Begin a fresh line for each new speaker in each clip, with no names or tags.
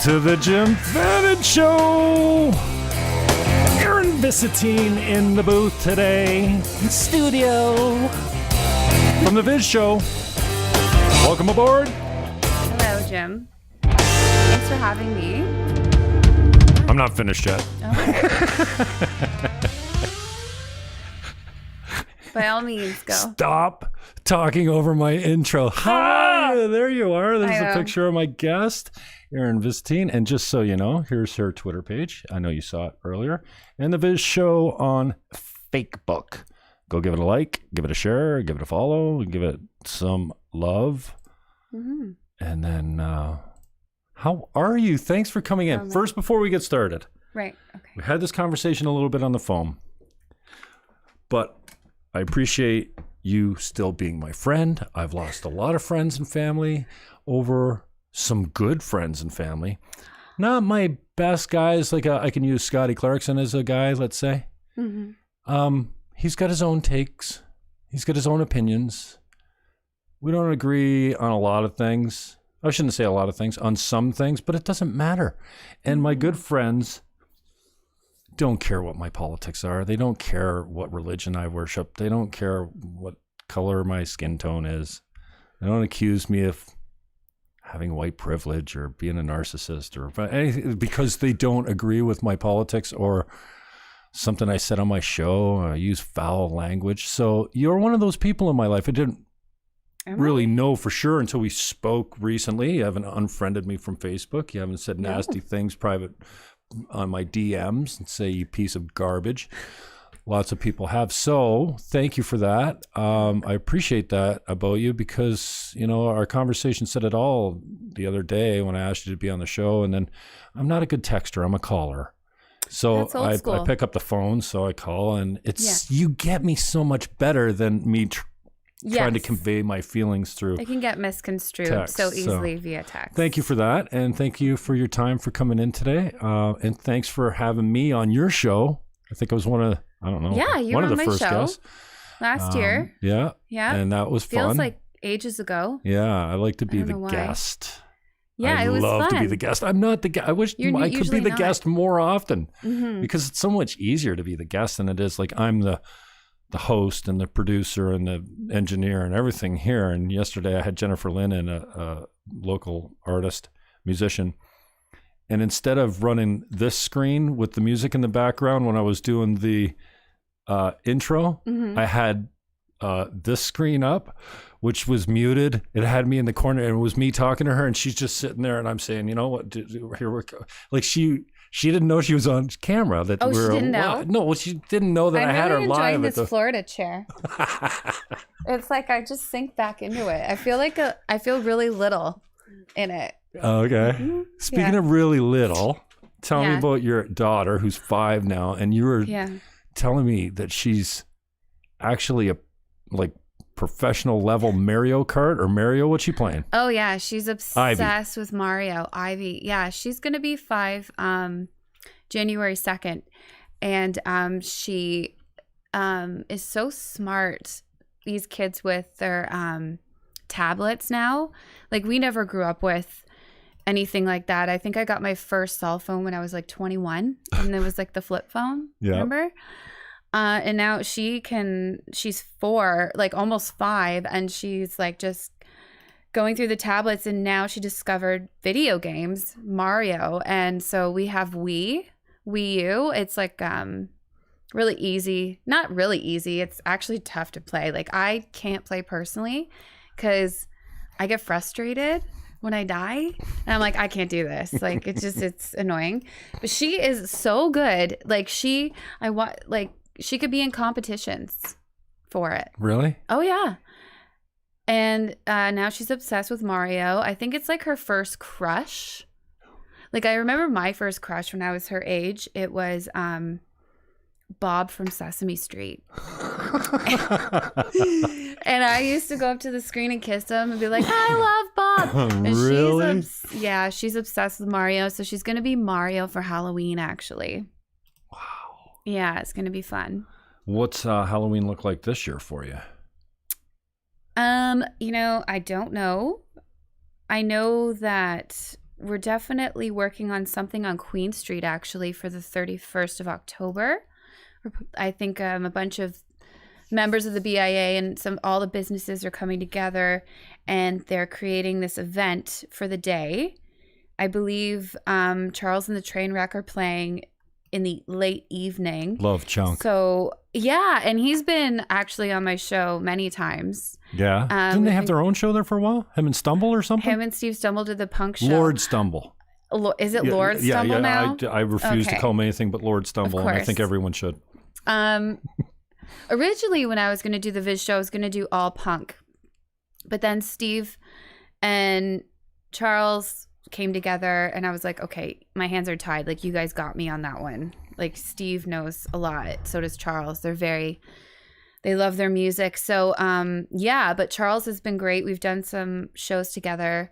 to the Jim Fannon Show. Erin Visentin in the booth today, in studio from the Viz Show. Welcome aboard.
Hello, Jim. Thanks for having me.
I'm not finished yet.
Oh. By all means, go.
Stop talking over my intro. Hi, there you are. There's a picture of my guest, Erin Visentin. And just so you know, here's her Twitter page. I know you saw it earlier. And the Viz Show on Facebook. Go give it a like, give it a share, give it a follow, give it some love. Mm-hmm. And then, how are you? Thanks for coming in. First, before we get started.
Right. Okay.
We had this conversation a little bit on the phone. But I appreciate you still being my friend. I've lost a lot of friends and family over some good friends and family. Not my best guys. Like I can use Scotty Clarkson as a guy, let's say. Mm-hmm. He's got his own takes. He's got his own opinions. We don't agree on a lot of things. I shouldn't say a lot of things, on some things, but it doesn't matter. And my good friends don't care what my politics are. They don't care what religion I worship. They don't care what color my skin tone is. They don't accuse me of having white privilege or being a narcissist or anything because they don't agree with my politics or something I said on my show. I use foul language. So you're one of those people in my life. I didn't really know for sure until we spoke recently. You haven't unfriended me from Facebook. You haven't said nasty things private on my DMs and say you piece of garbage. Lots of people have. So thank you for that. I appreciate that about you because, you know, our conversation said it all the other day when I asked you to be on the show. And then I'm not a good texter. I'm a caller. So I pick up the phone. So I call and it's, you get me so much better than me trying to convey my feelings through.
It can get misconstrued text, so easily via text.
Thank you for that. And thank you for your time for coming in today. And thanks for having me on your show. I think I was one of the first guests.
Last year.
Yeah. Yeah. And that was fun.
Feels like ages ago.
Yeah. I like to be the guest.
Yeah, it was fun. I love
to be the guest. I'm not the guest. I wish I could be the guest more often because it's so much easier to be the guest than it is like I'm the host and the producer and the engineer and everything here. And yesterday I had Jennifer Lynn and a local artist, musician. And instead of running this screen with the music in the background when I was doing the intro, I had this screen up, which was muted. It had me in the corner and it was me talking to her and she's just sitting there and I'm saying, you know what, here we go. Like she didn't know she was on camera. That
she didn't know?
No, she didn't know that I had her live.
I'm really enjoying this Florida chair. It's like I just sink back into it. I feel really little in it.
Okay. Mm-hmm. Speaking of really little, tell me about your daughter who's 5 now, and you were telling me that she's actually a professional level Mario Kart or Mario. What's she playing?
Oh yeah, she's obsessed with Mario. Ivy. Yeah, she's gonna be 5 January 2nd. And she is so smart. These kids with their tablets now. Like we never grew up with anything like that. I think I got my first cell phone when I was like 21 and it was like the flip phone. Remember? And now she's 4, like almost 5, and she's like just going through the tablets, and now she discovered video games, Mario. And so we have Wii U. It's like really easy. Not really easy. It's actually tough to play. Like I can't play personally because I get frustrated when I die. And I'm like, I can't do this. Like it's annoying. But she is so good. Like she could be in competitions for it.
Really?
Oh, yeah. And now she's obsessed with Mario. I think it's like her first crush. Like I remember my first crush when I was her age. It was Bob from Sesame Street. And I used to go up to the screen and kiss him and be like, I love Bob. And
really?
She's obsessed with Mario. So she's going to be Mario for Halloween, actually. Yeah, it's going to be fun.
What's Halloween look like this year for you?
I don't know. I know that we're definitely working on something on Queen Street actually for the 31st of October. I think a bunch of members of the BIA and all the businesses are coming together, and they're creating this event for the day. I believe Charles and the Trainwreck are playing in the late evening.
Love Chunk.
So yeah, and he's been actually on my show many times.
Yeah. Didn't they have their own show there for a while? Him and Stumble or something?
Him and Steve Stumble did the punk show.
Lord Stumble.
Is it Lord Stumble now?
I refuse to call him anything but Lord Stumble,
Of
and I
course.
think everyone should.
Originally, when I was going to do the Viz show, I was going to do all punk. But then Steve and Charles came together, and I was like, okay, my hands are tied. Like, you guys got me on that one. Like, Steve knows a lot. So does Charles. They love their music. So, yeah, but Charles has been great. We've done some shows together,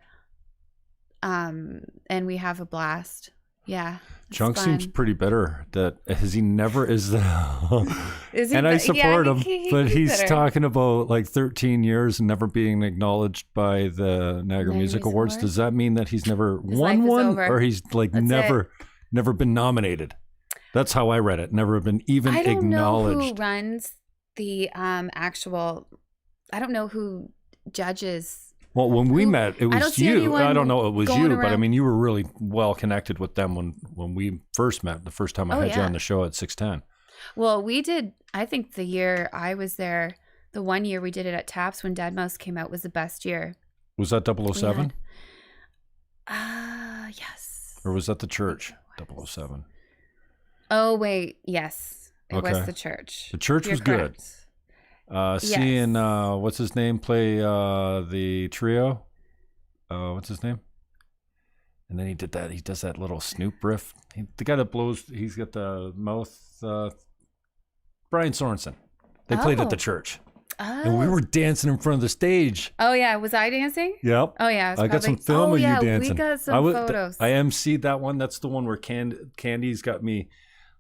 and we have a blast. Yeah.
Chunk
fun.
seems pretty bitter. That has he never is.
Is he
and I support him, but he's
bitter.
talking about like 13 years and never being acknowledged by the Niagara Music Awards. Does that mean that he's never won one,
over.
or he's like never been nominated? That's how I read it. Never been even acknowledged.
I don't know who runs the actual. I don't know who judges.
Well, when we met, it was you. I don't know it was you, but I mean, you were really well connected with them when we first met. The first time I had you on the show at 610.
Well, we did. I think the year I was there, the one year we did it at Taps when Dead Mouse came out was the best year.
Was that 007?
Yes.
Or was that the church? 007.
Oh wait, yes, it was the church.
The church was
correct.
good. Seeing what's his name play the trio, what's his name? And then he does that little Snoop riff. The guy that blows, he's got the mouth. Brian Sorensen. They played at the church, and we were dancing in front of the stage.
Oh yeah, was I dancing?
Yep.
Oh yeah,
I got some film of you dancing.
We got some photos.
I emceed that one. That's the one where Candy's got me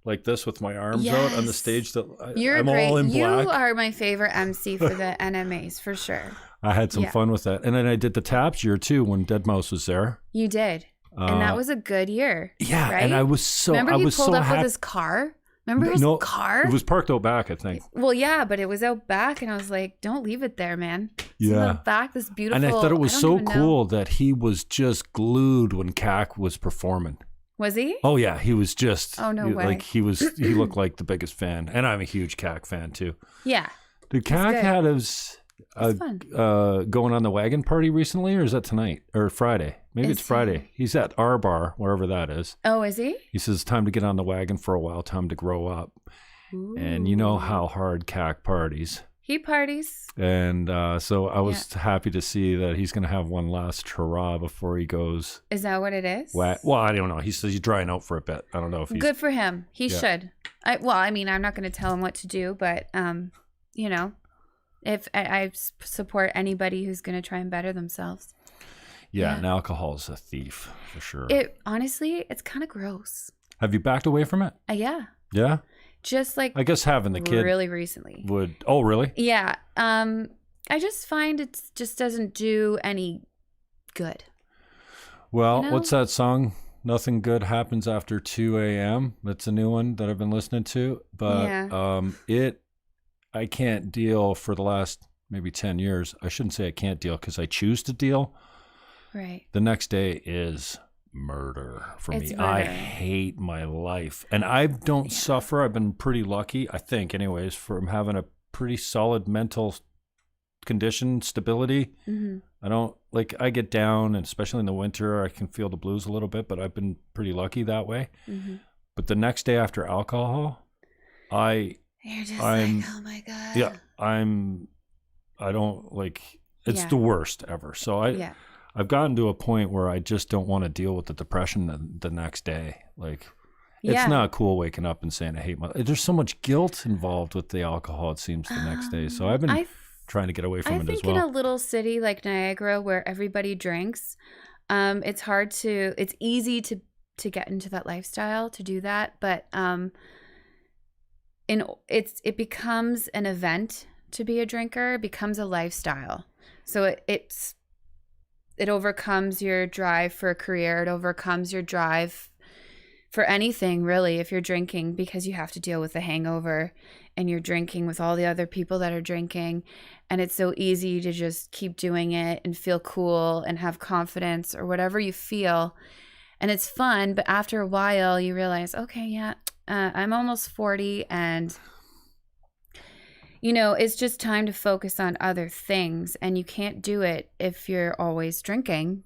like this with my arms out on the stage. I'm
great.
all in black.
You are my favorite MC for the NMAs for sure.
I had some fun with that. And then I did the Taps year too when Dead Mouse was there.
You did. And that was a good year.
Yeah.
Right?
And I was so
Remember he pulled up
happy.
with his car? Remember his car?
It was parked out back, I think.
Well, yeah, but it was out back, and I was like, don't leave it there, man. It's in the back, this beautiful.
And I thought it was so cool that he was just glued when CAC was performing.
Was he?
Oh yeah, he was just.
Oh no way!
Like he looked like the biggest fan, and I'm a huge CAC fan too.
Yeah.
Did CAC had his going on the wagon party recently, or is that tonight or Friday? Maybe it's Friday. He's at our bar, wherever that is.
Oh, is he?
He says, time to get on the wagon for a while, time to grow up. Ooh. And you know how hard CAC parties.
He parties.
And so I was happy to see that he's going to have one last hurrah before he goes.
Is that what it is?
Well, I don't know. He says he's drying out for a bit. I don't know if he's...
Good for him. He should. I mean, I'm not going to tell him what to do, but, you know, if I support anybody who's going to try and better themselves.
Yeah, and alcohol's a thief for sure.
Honestly, it's kind of gross.
Have you backed away from it?
Yeah.
Yeah?
Just like
I guess having the kid
really recently
would. Oh, really?
Yeah. I just find it just doesn't do any good.
Well,
you know?
What's that song? Nothing good happens after 2 a.m. That's a new one that I've been listening to. But I can't deal for the last maybe 10 years. I shouldn't say I can't deal because I choose to deal.
Right.
The next day is murder for me.
Murder.
I hate my life. And I don't suffer. I've been pretty lucky, I think anyways, from having a pretty solid mental condition, stability. Mm-hmm. I get down, and especially in the winter, I can feel the blues a little bit, but I've been pretty lucky that way. Mm-hmm. But the next day after alcohol,
You're just like, oh my God.
Yeah, I don't like, it's the worst ever. So I've gotten to a point where I just don't want to deal with the depression the next day. Like, it's not cool waking up and saying I hate there's so much guilt involved with the alcohol, it seems, the next day. So I've been trying to get away from it as well.
I think in a little city like Niagara where everybody drinks, it's easy to get into that lifestyle, to do that. But it becomes an event to be a drinker. It becomes a lifestyle. So it overcomes your drive for a career. It overcomes your drive for anything, really, if you're drinking, because you have to deal with the hangover and you're drinking with all the other people that are drinking. And it's so easy to just keep doing it and feel cool and have confidence or whatever you feel. And it's fun. But after a while, you realize, okay, yeah, I'm almost 40 and, you know, it's just time to focus on other things. And you can't do it if you're always drinking,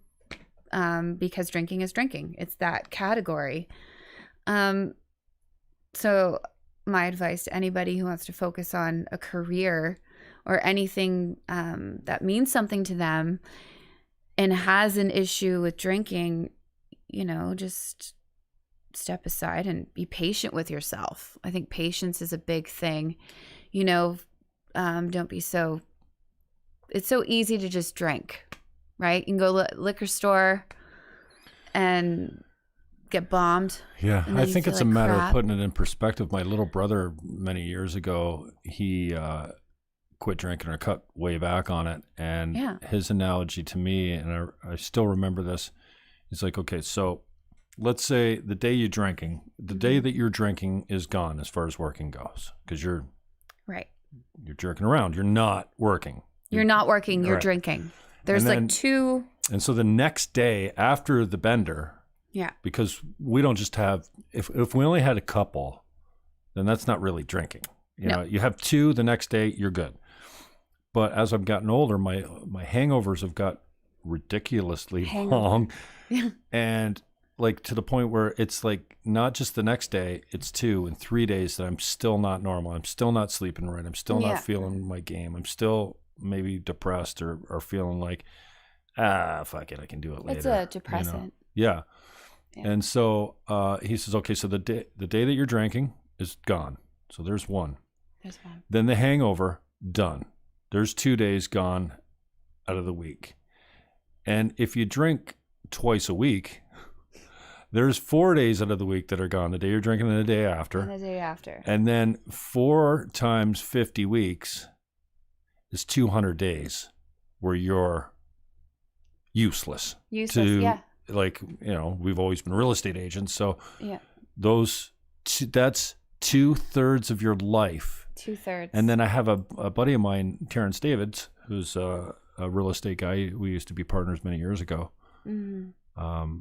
because drinking is drinking. It's that category. So my advice to anybody who wants to focus on a career or anything that means something to them and has an issue with drinking, you know, just step aside and be patient with yourself. I think patience is a big thing. You know, don't be so, it's so easy to just drink, right? You can go liquor store and get bombed.
Yeah, I think it's a matter of putting it in perspective. My little brother, many years ago, he quit drinking or cut way back on it. And his analogy to me, and I still remember this, is like, okay, so let's say the day you're drinking, the day that you're drinking is gone as far as working goes, because you're jerking around. You're not working. You're not working. You're drinking.
There's like two.
And so the next day after the bender, because we don't just have, if we only had a couple, then that's not really drinking. You know, you have two, the next day you're good. But as I've gotten older, my hangovers have got ridiculously long. And like to the point where it's like not just the next day, it's 2 and 3 days that I'm still not normal. I'm still not sleeping right. I'm still not feeling my game. I'm still maybe depressed or feeling like, fuck it, I can do it later.
It's a depressant.
You know? And so he says, okay, so the day that you're drinking is gone. So there's one. Then the hangover, done. There's 2 days gone out of the week. And if you drink twice a week, there's 4 days out of the week that are gone. The day you're drinking and the day after.
And the day after.
And then 4 times 50 weeks is 200 days where you're useless. Like, you know, we've always been real estate agents. So that's 2/3 of your life.
2/3.
And then I have a buddy of mine, Terrence Davids, who's a real estate guy. We used to be partners many years ago. Mm-hmm.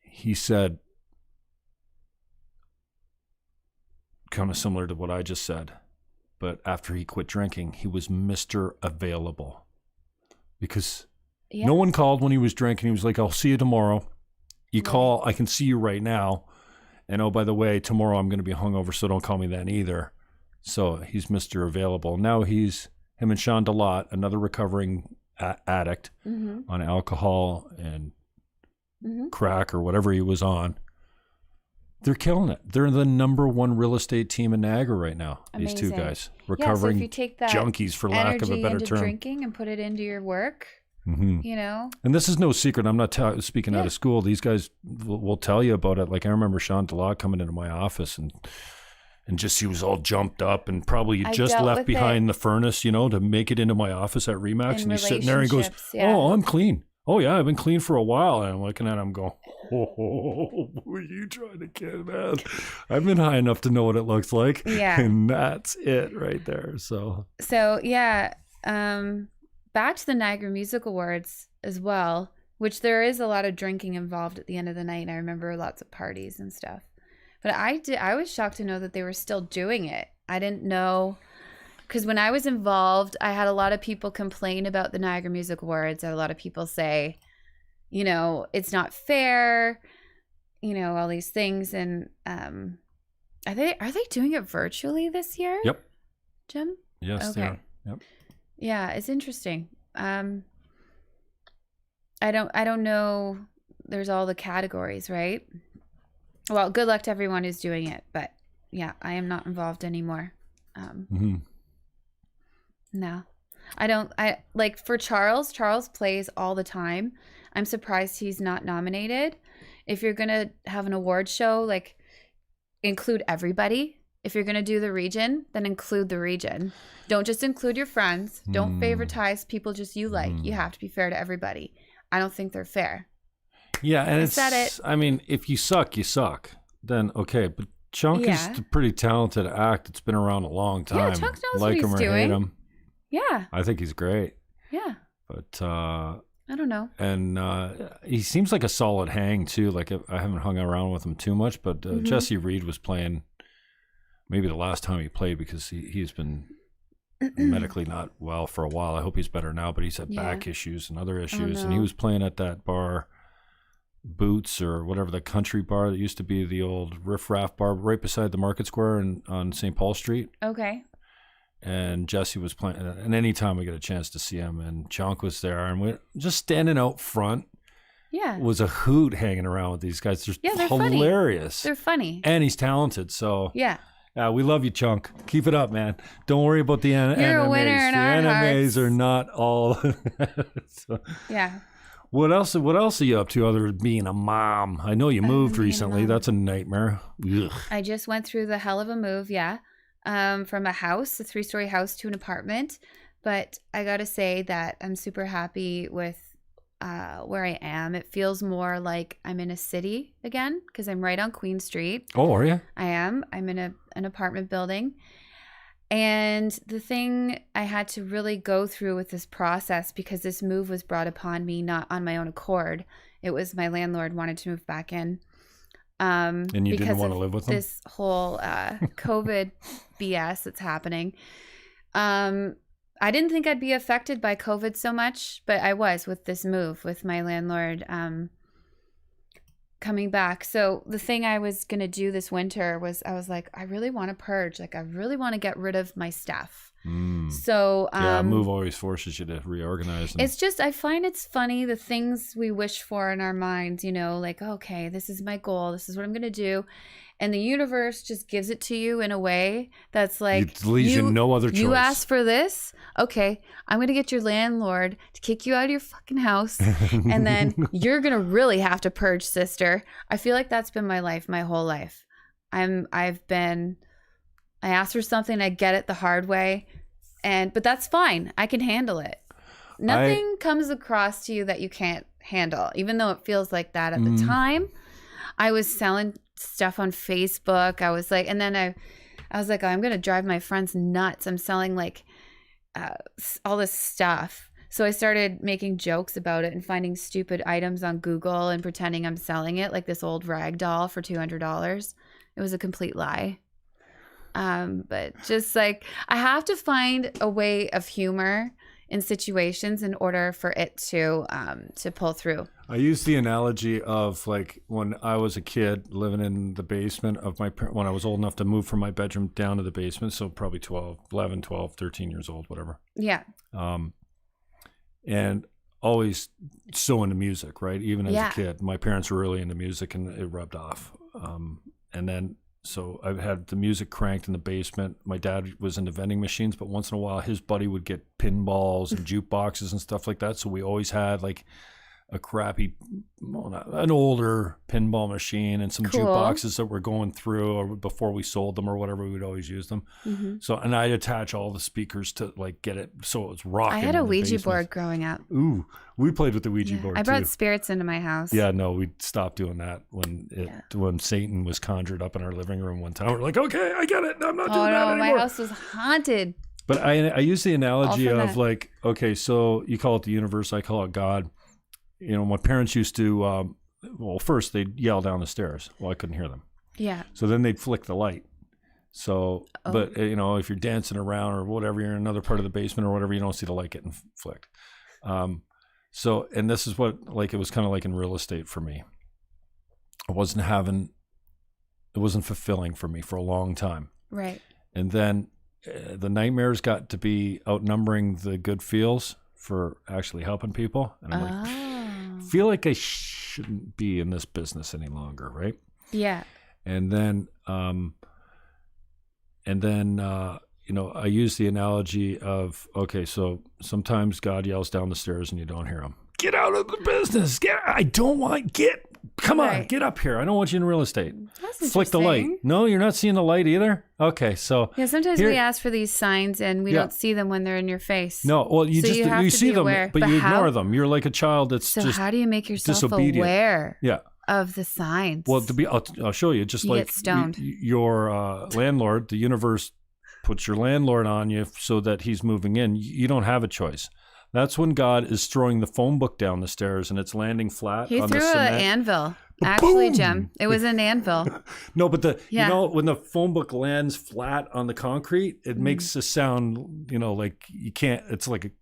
He said, kind of similar to what I just said, but after he quit drinking, he was Mr. Available. Because no one called when he was drinking. He was like, I'll see you tomorrow. You call, I can see you right now. And oh, by the way, tomorrow I'm going to be hungover, so don't call me then either. So he's Mr. Available. Now him and Sean DeLotte, another recovering addict on alcohol and crack or whatever he was on. They're killing it. They're the number one real estate team in Niagara right now. Amazing. These two guys, recovering
so if you take that
junkies, for lack of a better term,
drinking and put it into your work, you know. And
this is no secret. I'm not speaking out of school. These guys will tell you about it. Like I remember Sean DeLotte coming into my office and just he was all jumped up and probably just left behind the furnace, you know, to make it into my office at Remax. And he's sitting there and he goes, "Oh, I'm clean. Oh yeah, I've been clean for a while." And I'm looking at him going, "Oh, who are you trying to kid, man? I've been high enough to know what it looks like." Yeah. And that's it right there. So
back to the Niagara Music Awards as well, which there is a lot of drinking involved at the end of the night. And I remember lots of parties and stuff. But I was shocked to know that they were still doing it. I didn't know, because when I was involved, I had a lot of people complain about the Niagara Music Awards. I had a lot of people say, you know, it's not fair, you know, all these things. And are they doing it virtually this year?
Yep.
Jim?
Yes, they are. Yep.
Yeah, it's interesting. I don't know. There's all the categories, right? Well, good luck to everyone who's doing it, but yeah, I am not involved anymore. No, I don't. I like for Charles. Charles plays all the time. I'm surprised he's not nominated. If you're gonna have an award show, like include everybody. If you're going to do the region, then include the region. Don't just include your friends. Don't favoritize people just you like. You have to be fair to everybody. I don't think they're fair.
Yeah, and I mean, if you suck, you suck. Then okay, but Chunk is a pretty talented act. It's been around a long time.
Yeah, Chunk knows what he's doing. Like him or hate him. Yeah.
I think he's great.
Yeah.
But
I don't know.
And he seems like a solid hang too. Like I haven't hung around with him too much, but Jesse Reed was playing maybe the last time he played because he's been medically not well for a while. I hope he's better now, but he's had back issues and other issues. And he was playing at that bar, Boots or whatever, the country bar that used to be the old Riff Raff bar right beside the Market Square on St. Paul Street.
Okay.
And Jesse was playing, and anytime we get a chance to see him, and Chunk was there, and we're just standing out front.
Yeah.
Was a hoot hanging around with these guys. They're hilarious.
Funny. They're funny.
And he's talented, so.
Yeah.
We love you, Chunk. Keep it up, man. Don't worry about the NMAs.
You're a winner in our
NMAs
hearts.
are not all. So.
Yeah.
What else are you up to other than being a mom? I know you moved recently. That's a nightmare. Ugh.
I just went through the hell of a move, from a house, a 3-story house, to an apartment. But I got to say that I'm super happy with where I am. It feels more like I'm in a city again because I'm right on Queen Street.
Oh, are you?
I am. I'm in an apartment building. And the thing I had to really go through with this process, because this move was brought upon me not on my own accord. It was my landlord wanted to move back in.
And you didn't want to live with them?
This whole COVID BS that's happening. I didn't think I'd be affected by COVID so much, but I was with this move with my landlord coming back. So the thing I was going to do this winter was I was like, I really want to purge. Like, I really want to get rid of my stuff. So
a move always forces you to reorganize.
It's just, I find it's funny, the things we wish for in our minds, like, okay, this is my goal. This is what I'm going to do. And the universe just gives it to you in a way that's like,
it leaves you no other choice.
You asked for this. Okay, I'm going to get your landlord to kick you out of your fucking house. And then you're going to really have to purge, sister. I feel like that's been my life, my whole life. I asked for something, I get it the hard way. But that's fine. I can handle it. Nothing comes across to you that you can't handle, even though it feels like that at the time. I was selling stuff on Facebook. I was like, and then I was like, oh, I'm going to drive my friends nuts. I'm selling like all this stuff. So I started making jokes about it and finding stupid items on Google and pretending I'm selling it, like this old rag doll for $200. It was a complete lie. But just like, I have to find a way of humor in situations in order for it to pull through.
I use the analogy of like when I was a kid living in the basement of when I was old enough to move from my bedroom down to the basement. So probably 11, 12, 13 years old, whatever.
Yeah.
And always so into music, right? Even as a kid, my parents were really into music and it rubbed off. And then, so I had the music cranked in the basement. My dad was into vending machines, but once in a while his buddy would get pinballs and jukeboxes and stuff like that. So we always had like a crappy, an older pinball machine and some jukeboxes that were going through, or before we sold them or whatever, we would always use them. So, and I'd attach all the speakers to like get it so it was rocking.
I had a Ouija board growing up.
Ooh, we played with the Ouija board
I brought spirits into my house.
Yeah, no, we stopped doing that when Satan was conjured up in our living room one time. We're like, okay, I get it. I'm not doing that anymore.
My house was haunted.
But I use the analogy of like, okay, so you call it the universe, I call it God. My parents used to, first they'd yell down the stairs. Well, I couldn't hear them. Yeah. So then they'd flick the light. So, but if you're dancing around or whatever, you're in another part of the basement or whatever, you don't see the light getting flicked. So, and this is what, like, it was kind of like in real estate for me. It wasn't fulfilling for me for a long time. Right. And then the nightmares got to be outnumbering the good feels for actually helping people. And I'm like, I feel like I shouldn't be in this business any longer. Right. Yeah. And then, I use the analogy of, okay, so sometimes God yells down the stairs and you don't hear him. Get out of the business. come on, get up here. I don't want you in real estate.
That's
Flick the light. No, you're not seeing the light either? Okay, so.
Yeah, sometimes we ask for these signs and we don't see them when they're in your face.
No, well, you see them, but you ignore them. You're like a child that's just
how do you make yourself
disobedient.
Aware of the signs?
Well, I'll show you. Just like
get stoned.
Your landlord, the universe puts your landlord on you so that he's moving in. You don't have a choice. That's when God is throwing the phone book down the stairs and it's landing flat on the cement.
He threw an anvil. Actually, boom! Jim, it was an anvil.
No, but you know, when the phone book lands flat on the concrete, it makes a sound, like you can't, it's like,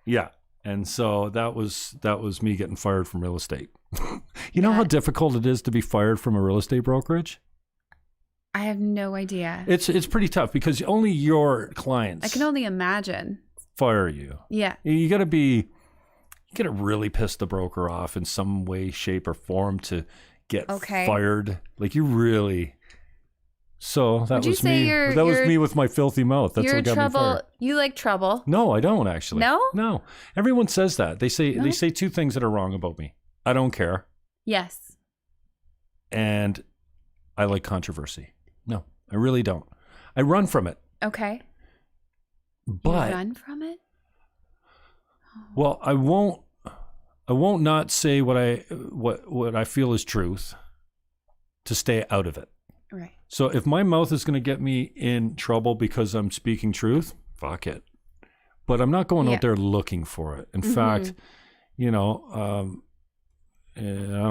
yeah. And so that was me getting fired from real estate. You know how difficult it is to be fired from a real estate brokerage?
I have no idea.
It's pretty tough because only your clients.
I can only imagine.
Fire you.
Yeah.
You got to really piss the broker off in some way, shape, or form to get fired. Like you really. So that was me. That was me with my filthy mouth. That's what got me fired.
You like trouble?
No, I don't actually.
No.
Everyone says that. They say two things that are wrong about me. I don't care.
Yes.
And I like controversy. No, I really don't. I run from it.
Okay.
But
you run from it?
Well, I won't not say what I feel is truth to stay out of it.
Right.
So if my mouth is going to get me in trouble because I'm speaking truth, fuck it. But I'm not going out there looking for it. In fact, I don't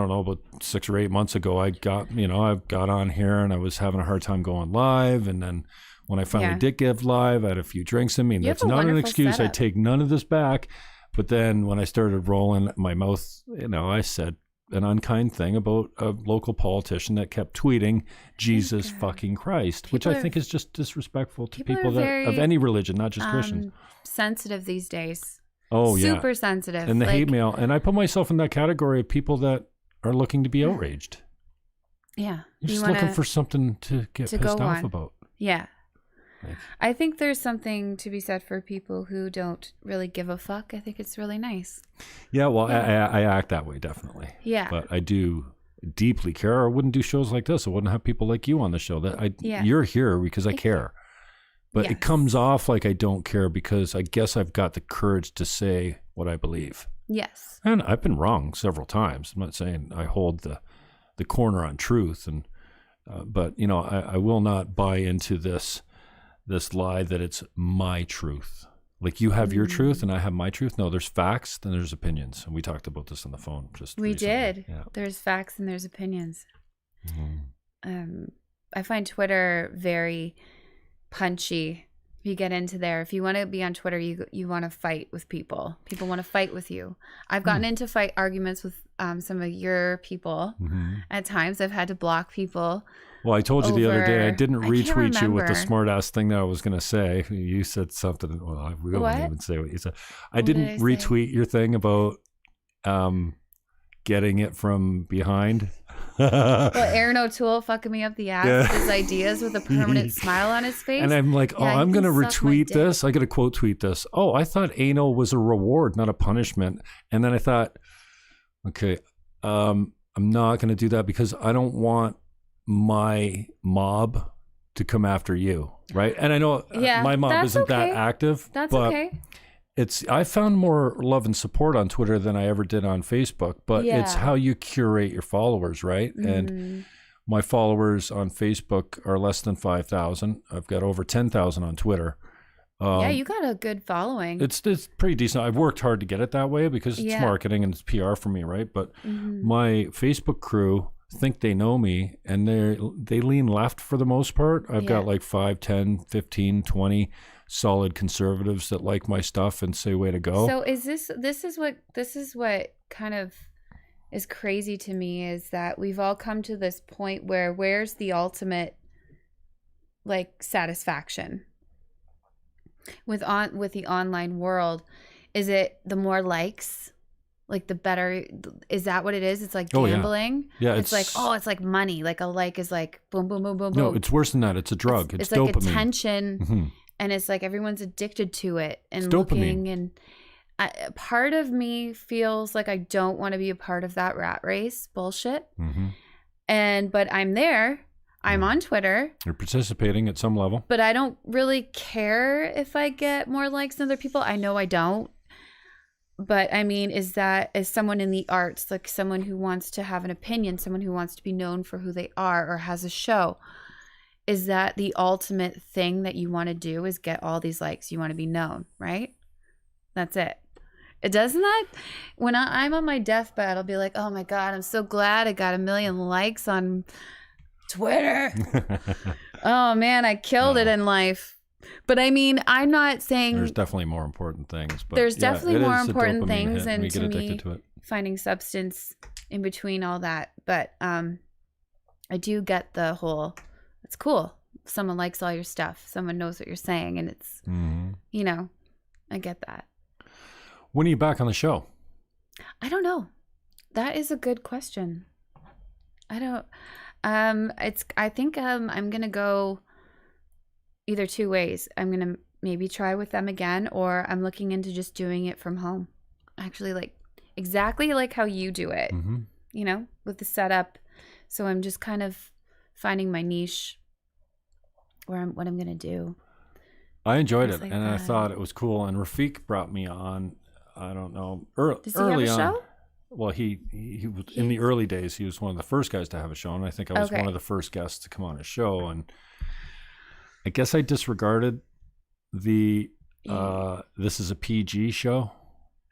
know, about 6 or 8 months ago, I got on here and I was having a hard time going live. And then when I finally did give live, I had a few drinks in me, and that's not an excuse. Setup. I take none of this back. But then when I started rolling my mouth, I said an unkind thing about a local politician that kept tweeting Jesus fucking Christ, which I think is just disrespectful to people that of any religion, not just Christians.
Sensitive these days.
Oh, yeah.
Super sensitive.
And the hate mail. And I put myself in that category of people that are looking to be outraged.
Yeah.
You're just looking for something to get pissed off about.
Yeah. I think there's something to be said for people who don't really give a fuck. I think it's really nice. Yeah,
well, I act that way, definitely.
Yeah.
But I do deeply care. I wouldn't do shows like this. I wouldn't have people like you on the show. You're here because I care. But it comes off like I don't care because I guess I've got the courage to say what I believe.
Yes.
And I've been wrong several times. I'm not saying I hold the corner on truth, but I will not buy into this lie that it's my truth. Like you have your truth and I have my truth. No, there's facts, then there's opinions. And we talked about this on the phone just recently.
Did.
Yeah.
There's facts and there's opinions.
Mm-hmm.
I find Twitter very punchy. If you get into there, if you want to be on Twitter, you want to fight with people. People want to fight with you. I've gotten into fight arguments with some of your people. At times I've had to block people.
Well, I told you the other day I didn't retweet you with the smart ass thing that I was going to say. You said something. Well, we won't even say what you said. I didn't retweet your thing about getting it from behind.
Well, Aaron O'Toole fucking me up the ass with his ideas with a permanent smile on his face.
And I'm like, I'm going to retweet this. I got to quote tweet this. Oh, I thought anal was a reward, not a punishment. And then I thought, okay, I'm not going to do that because I don't want my mob to come after you, right? And I know my mob isn't that active. That's okay. I found more love and support on Twitter than I ever did on Facebook, but it's how you curate your followers, right? And my followers on Facebook are less than 5,000. I've got over 10,000 on Twitter.
You got a good following.
It's pretty decent. I've worked hard to get it that way because it's marketing and it's PR for me, right? But my Facebook crew think they know me and they lean left for the most part. I've got like 5, 10, 15, 20 solid conservatives that like my stuff and say way to go.
So this is what kind of is crazy to me is that we've all come to this point where where's the ultimate like satisfaction with the online world? Is it the more likes? Like the better, is that what it is? It's like gambling.
Yeah,
it's like it's like money. Like a like is like boom, boom, boom, boom, boom.
No, it's worse than that. It's a drug. It's
like
dopamine.
Attention, and it's like everyone's addicted to it and looking. And part of me feels like I don't want to be a part of that rat race bullshit. But I'm there. I'm on Twitter.
You're participating at some level.
But I don't really care if I get more likes than other people. I know I don't. But I mean, is someone in the arts, like someone who wants to have an opinion, someone who wants to be known for who they are or has a show, is that the ultimate thing that you want to do is get all these likes? You want to be known, right? That's it. It doesn't that? When I'm on my deathbed, I'll be like, oh my God, I'm so glad I got 1 million likes on Twitter. Oh man, I killed it in life. But I mean, I'm not saying
there's definitely more important things. But
there's definitely more important things, and
we get
to
addicted
me,
to it.
Finding substance in between all that. But I do get the whole. It's cool. Someone likes all your stuff. Someone knows what you're saying, and it's you know, I get that.
When are you back on the show?
I don't know. That is a good question. I don't. I think I'm gonna go either two ways. I'm gonna maybe try with them again, or I'm looking into just doing it from home. Actually, like exactly like how you do it. You know, with the setup. So I'm just kind of finding my niche, what I'm gonna do.
I enjoyed it, like and I thought it was cool. And Rafiq brought me on. I don't know.
Does he have a show?
Well, he was in the early days. He was one of the first guys to have a show, and I think I was one of the first guests to come on a show. And I guess I disregarded the this is a PG show.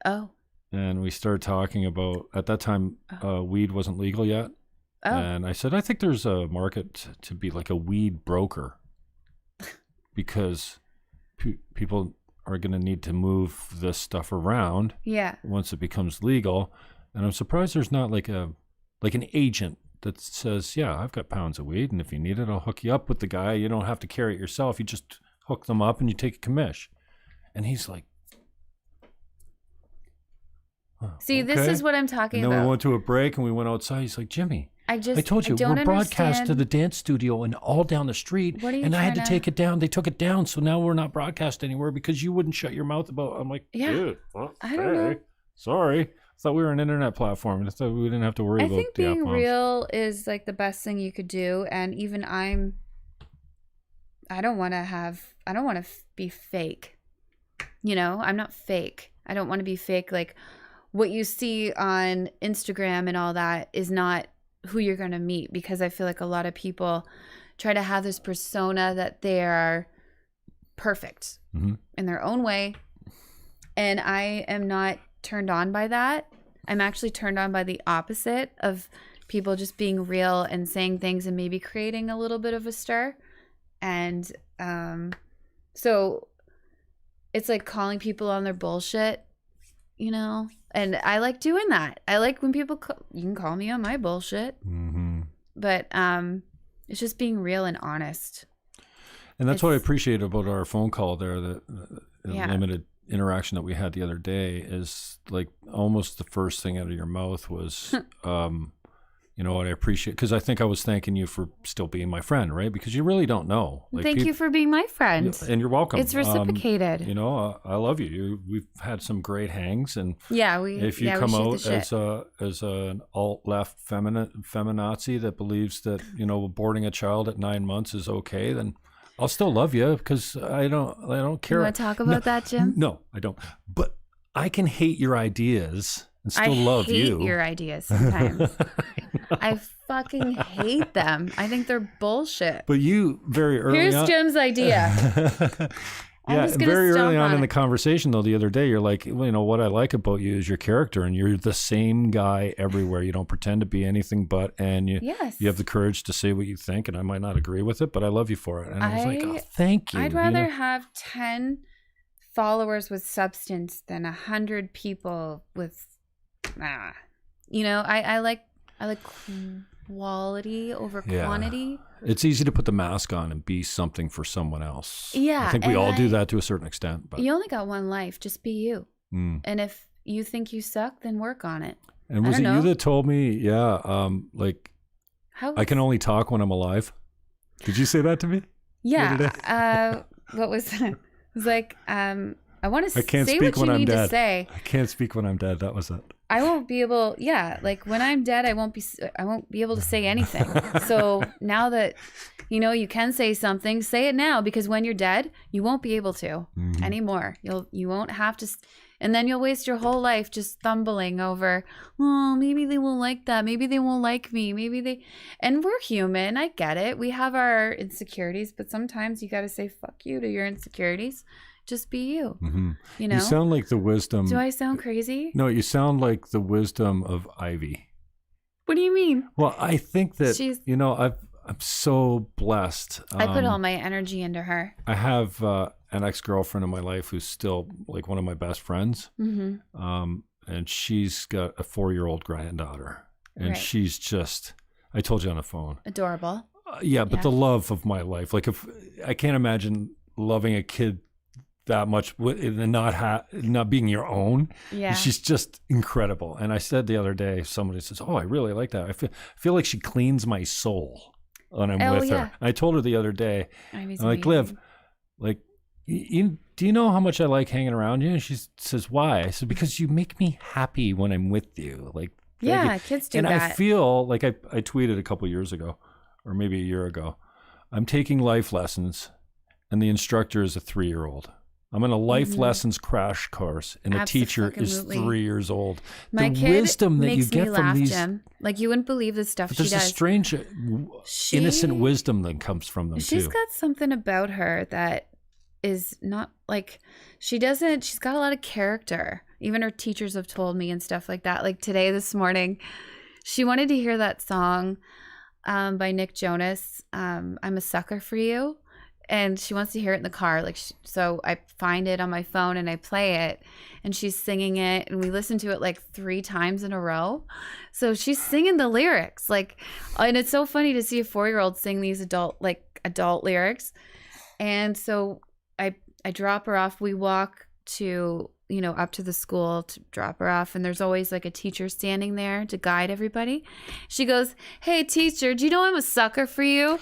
Oh. And we started talking about, at that time, weed wasn't legal yet. Oh. And I said, I think there's a market to be like a weed broker, because people are going to need to move this stuff around once it becomes legal. And I'm surprised there's not like an agent that says, yeah, I've got pounds of weed, and if you need it, I'll hook you up with the guy. You don't have to carry it yourself. You just hook them up and you take a commish. And he's like,
see, okay. This is what I'm talking about.
And then we went to a break and we went outside. He's like, Jimmy, I told you, we're broadcast to the dance studio and all down the street. And I had to take it down. They took it down. So now we're not broadcast anywhere because you wouldn't shut your mouth about it. I'm like, dude,
I don't know.
Sorry. I thought we were an internet platform. And I thought we didn't have to worry about the
I think being real is like the best thing you could do. And even I don't want to be fake. You know, I'm not fake. I don't want to be fake. Like what you see on Instagram and all that is not who you're going to meet, because I feel like a lot of people try to have this persona that they are perfect in their own way. And I am not turned on by that. I'm actually turned on by the opposite of people just being real and saying things and maybe creating a little bit of a stir. And so it's like calling people on their bullshit, you know? And I like doing that. I like when people, you can call me on my bullshit, but it's just being real and honest.
And that's what I appreciate about our phone call there, the limited interaction that we had the other day, is like almost the first thing out of your mouth was, you know what I appreciate, because I think I was thanking you for still being my friend, right? Because you really don't know. Like,
thank you for being my friend.
And you're welcome.
It's reciprocated.
You know, I love you. We've had some great hangs, and if you
we
come out as an alt-left feminazi that believes that, you know, aborting a child at 9 months is okay, then I'll still love you, because I don't care.
You want to talk about that, Jim?
No, I don't. But I can hate your ideas and still love you.
I hate your ideas sometimes. I fucking hate them. I think they're bullshit.
But you very early
Here's
on.
Jim's idea.
Very early on in the conversation, though, the other day, you're like, well, you know, what I like about you is your character, and you're the same guy everywhere. You don't pretend to be anything but, and you have the courage to say what you think, and I might not agree with it, but I love you for it. And I was like, oh, thank you.
I'd rather have 10 followers with substance than 100 people with, you know, I like quality over quantity.
It's easy to put the mask on and be something for someone else.
Yeah.
I think we all do that to a certain extent. But
you only got one life. Just be you. And if you think you suck, then work on it.
And was it you that told me, like, I can only talk when I'm alive? Did you say that to me?
Yeah. What was that? It was like, I want to
I can't
say
speak
what
when
you
I'm
need
dead.
to say.
I can't speak when I'm dead. That was it.
I won't be able, like when I'm dead, I won't be able to say anything. So now that, you can say something, say it now, because when you're dead, you won't be able to anymore. You won't have to, and then you'll waste your whole life just stumbling over, oh, maybe they won't like that. Maybe they won't like me. And we're human. I get it. We have our insecurities, but sometimes you got to say, fuck you to your insecurities. Just be you.
Mm-hmm.
You
sound like the wisdom.
Do I sound crazy?
No, you sound like the wisdom of Ivy.
What do you mean?
Well, I think that, I'm so blessed.
I put all my energy into her.
I have an ex-girlfriend in my life who's still like one of my best friends. Mm-hmm. And she's got a 4-year-old granddaughter. And she's just, I told you on the phone.
Adorable.
But the love of my life. Like I can't imagine loving a kid that much and not being your own. Yeah. She's just incredible. And I said the other day, somebody says, oh, I really like that. I feel like she cleans my soul when I'm with her. I told her the other day, I'm like, Liv, like, do you know how much I like hanging around you? And she says, why? I said, because you make me happy when I'm with you. Like,
kids do that.
And I feel like I tweeted a couple years ago, or maybe a year ago, I'm taking life lessons and the instructor is a 3-year-old. I'm in a life lessons crash course, and the teacher is 3 years old.
My
the
kid
wisdom that
makes
you get
me
from
laugh,
these,
Jim. Like you wouldn't believe the stuff she does.
There's a strange, innocent wisdom that comes from them too.
She's got something about her that is not like she's got a lot of character. Even her teachers have told me and stuff like that. Like this morning, she wanted to hear that song by Nick Jonas, I'm a Sucker for You. And she wants to hear it in the car. So I find it on my phone and I play it and she's singing it and we listen to it like 3 times in a row. So she's singing the lyrics and it's so funny to see a 4-year-old sing these adult lyrics. And so I drop her off. We walk to, up to the school to drop her off. And there's always like a teacher standing there to guide everybody. She goes, hey teacher, do you know I'm a sucker for you?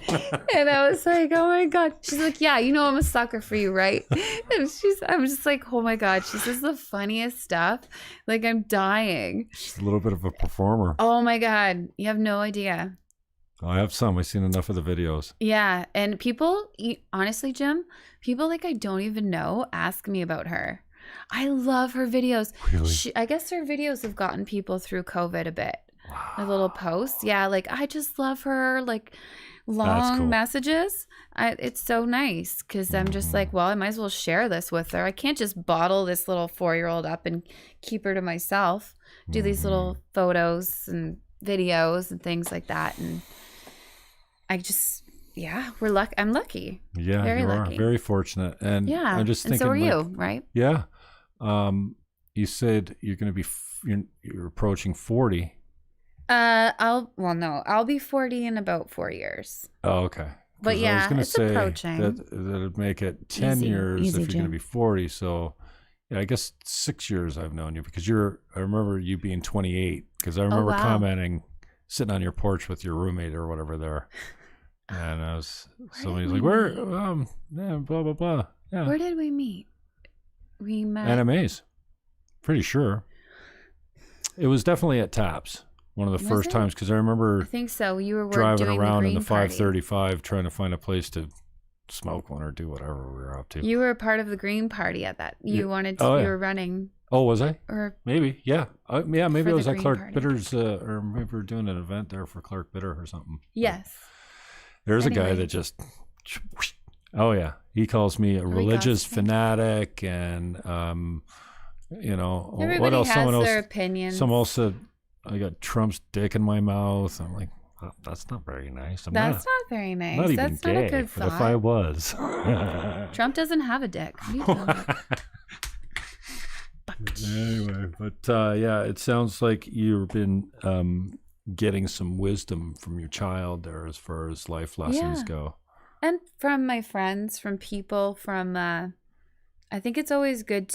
And I was like, oh my God. She's like, yeah, I'm a sucker for you, right? And I'm just like, oh my God. She says the funniest stuff. Like I'm dying.
She's a little bit of a performer.
Oh my God. You have no idea.
I have some. I've seen enough of the videos.
Yeah. And people, honestly, Jim, people like I don't even know ask me about her. I love her videos.
Really?
I guess her videos have gotten people through COVID a bit. Wow. Her little posts. Yeah. Like I just love her. Like long cool. messages. It's so nice because I'm just like, well, I might as well share this with her. I can't just bottle this little 4-year-old up and keep her to myself. Do these little photos and videos and things like that. And I just, I'm lucky.
Yeah, very lucky. Very fortunate. And I'm just thinking,
and so are you, right?
Yeah. You said you're going to be, you're approaching 40.
I'll be 40 in about 4 years.
Oh, okay.
But yeah,
I was going to say
approaching.
that'd make it 10 years if you're going to be 40. So yeah, I guess 6 years I've known you because I remember you being 28 because I remember commenting, sitting on your porch with your roommate or whatever there. And somebody's like, where, blah, blah, blah. Yeah.
Where did we meet? We met.
NMAs. Pretty sure. It was definitely at Taps. One of the first times, because I remember
I think so. You were
driving
doing
around
the
in the
Green
535 trying to find a place to smoke one or do whatever we were up to.
You were a part of the Green Party at that. You wanted to, you were running.
Oh, was I?
Or
maybe, yeah. Maybe I was at Clark
Party.
Bitter's, or maybe we were doing an event there for Clark Bitter or something.
Yes.
There's a guy that just, he calls me a religious fanatic and,
Everybody
what else?
has their opinions.
Someone else said, I got Trump's dick in my mouth. I'm like, well, that's not very nice.
That's not very nice.
Not even
that's
gay,
not a good thought.
If I was.
Trump doesn't have a dick. What are you talking about?
Anyway, but it sounds like you've been getting some wisdom from your child there as far as life lessons go.
And from my friends, from people, I think it's always good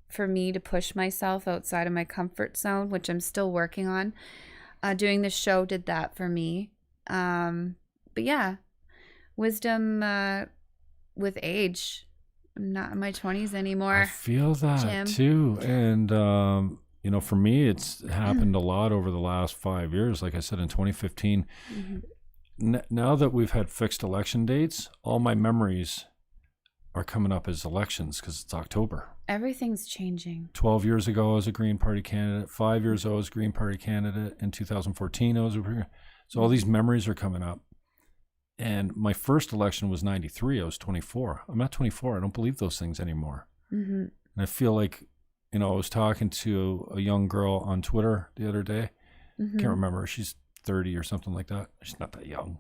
for me to push myself outside of my comfort zone, which I'm still working on. Doing this show did that for me. But yeah, wisdom with age. I'm not in my 20s anymore.
I feel that
Jim.
too. And, for me, it's happened a lot over the last 5 years. Like I said, in 2015, now that we've had fixed election dates, all my memories are coming up as elections because it's October.
Everything's changing.
12 years ago, I was a Green Party candidate. 5 years ago, I was a Green Party candidate. In 2014, I was a... So all these memories are coming up. And my first election was 93. I was 24. I'm not 24. I don't believe those things anymore. And I feel like, I was talking to a young girl on Twitter the other day. Can't remember. She's 30 or something like that. She's not that young.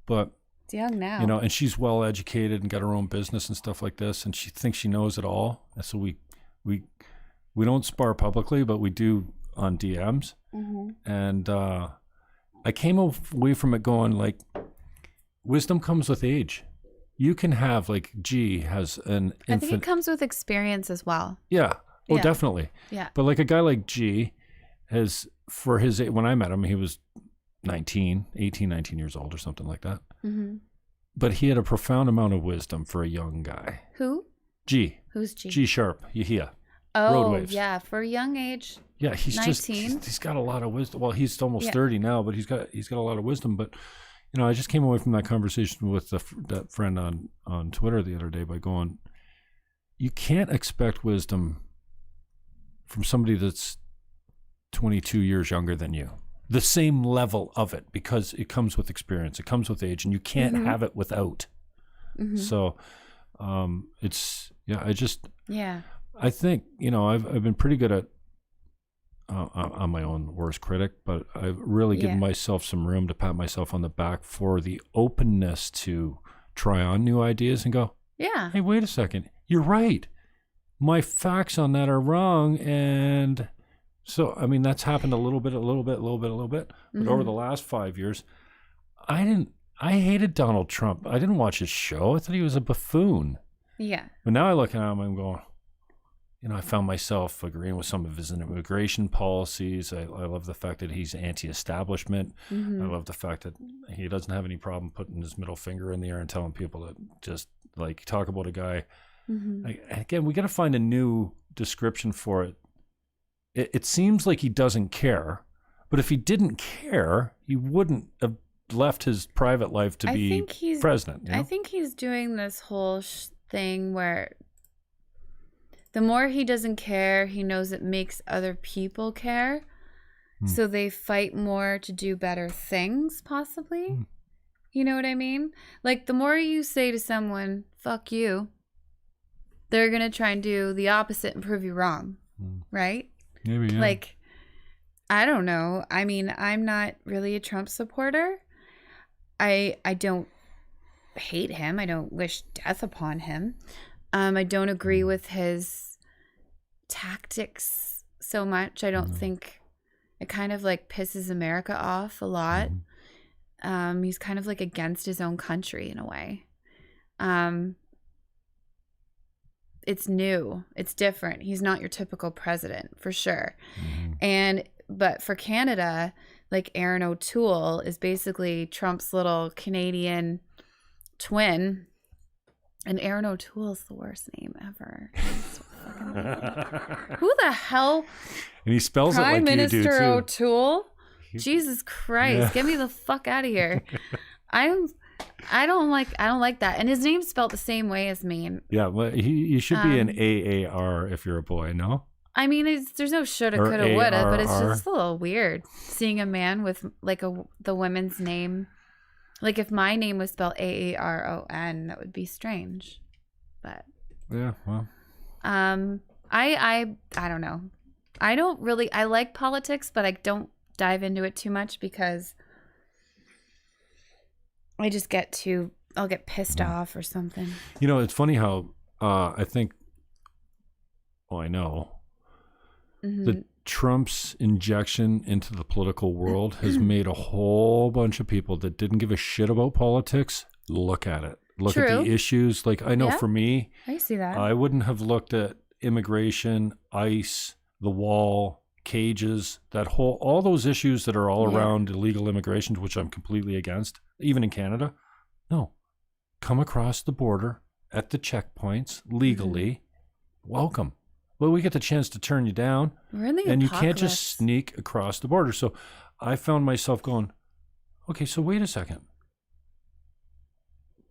But...
It's young now.
And she's well educated and got her own business and stuff like this, and she thinks she knows it all. And so we don't spar publicly, but we do on DMs. And I came away from it going like, wisdom comes with age. You can have like G has an infant.
I think it comes with experience as well.
Yeah. Oh, yeah. Definitely.
Yeah.
But like a guy like G has, for his, when I met him, he was 19 years old or something like that. But he had a profound amount of wisdom for a young guy.
Who?
G.
Who's G?
G Sharp. Yahia.
Oh,
Road Waves.
Yeah. For a young age.
Yeah, he's
19.
he's got a lot of wisdom. Well, he's almost 30 now, but he's got a lot of wisdom. But I just came away from that conversation with that friend on Twitter the other day by going, you can't expect wisdom from somebody that's 22 years younger than you. The same level of it, because it comes with experience, it comes with age, and you can't have it without. So I think I've been pretty good at I'm my own worst critic, but I've really given myself some room to pat myself on the back for the openness to try on new ideas and go, hey, wait a second, you're right, my facts on that are wrong. And so, I mean, that's happened a little bit. But over the last 5 years, I hated Donald Trump. I didn't watch his show. I thought he was a buffoon. Yeah. But now I look at him and I'm going, I found myself agreeing with some of his immigration policies. I love the fact that he's anti-establishment. I love the fact that he doesn't have any problem putting his middle finger in the air and telling people to just like talk about a guy. Again, we got to find a new description for it. It seems like he doesn't care, but if he didn't care, he wouldn't have left his private life to be president.
I think he's doing this whole thing where the more he doesn't care, he knows it makes other people care. So they fight more to do better things, possibly. You know what I mean? Like, the more you say to someone, fuck you, they're going to try and do the opposite and prove you wrong. Right?
Maybe, yeah.
Like, I don't know. I mean, I'm not really a Trump supporter. I don't hate him. I don't wish death upon him. I don't agree with his tactics so much. I don't think it kind of like pisses America off a lot. He's kind of like against his own country in a way. It's new. It's different. He's not your typical president, for sure. But for Canada, like Erin O'Toole is basically Trump's little Canadian twin. And Erin O'Toole is the worst name ever. Who the hell?
And he spells
Prime
it like
Minister
you do too.
O'Toole? Jesus Christ. Get me the fuck out of here. I don't like that. And his name's spelled the same way as me.
Yeah, well, you should be an AAR if you're a boy, no?
I mean, there's no shoulda, coulda, woulda, but it's just a little weird seeing a man with like the woman's name. Like if my name was spelled AARON, that would be strange. But
yeah, well,
I don't know. I like politics, but I don't dive into it too much because I just I'll get pissed off or something.
It's funny how I think, I know that Trump's injection into the political world has made a whole bunch of people that didn't give a shit about politics look at it. Look at the issues. Like, I know for me,
I see that.
I wouldn't have looked at immigration, ICE, the wall, cages, all those issues that are all around illegal immigration, which I'm completely against, even in Canada. No, come across the border at the checkpoints legally, welcome. Well, we get the chance to turn you down,
We're in the
and
apocalypse.
you can't just sneak across the border. So I found myself going, okay, so wait a second.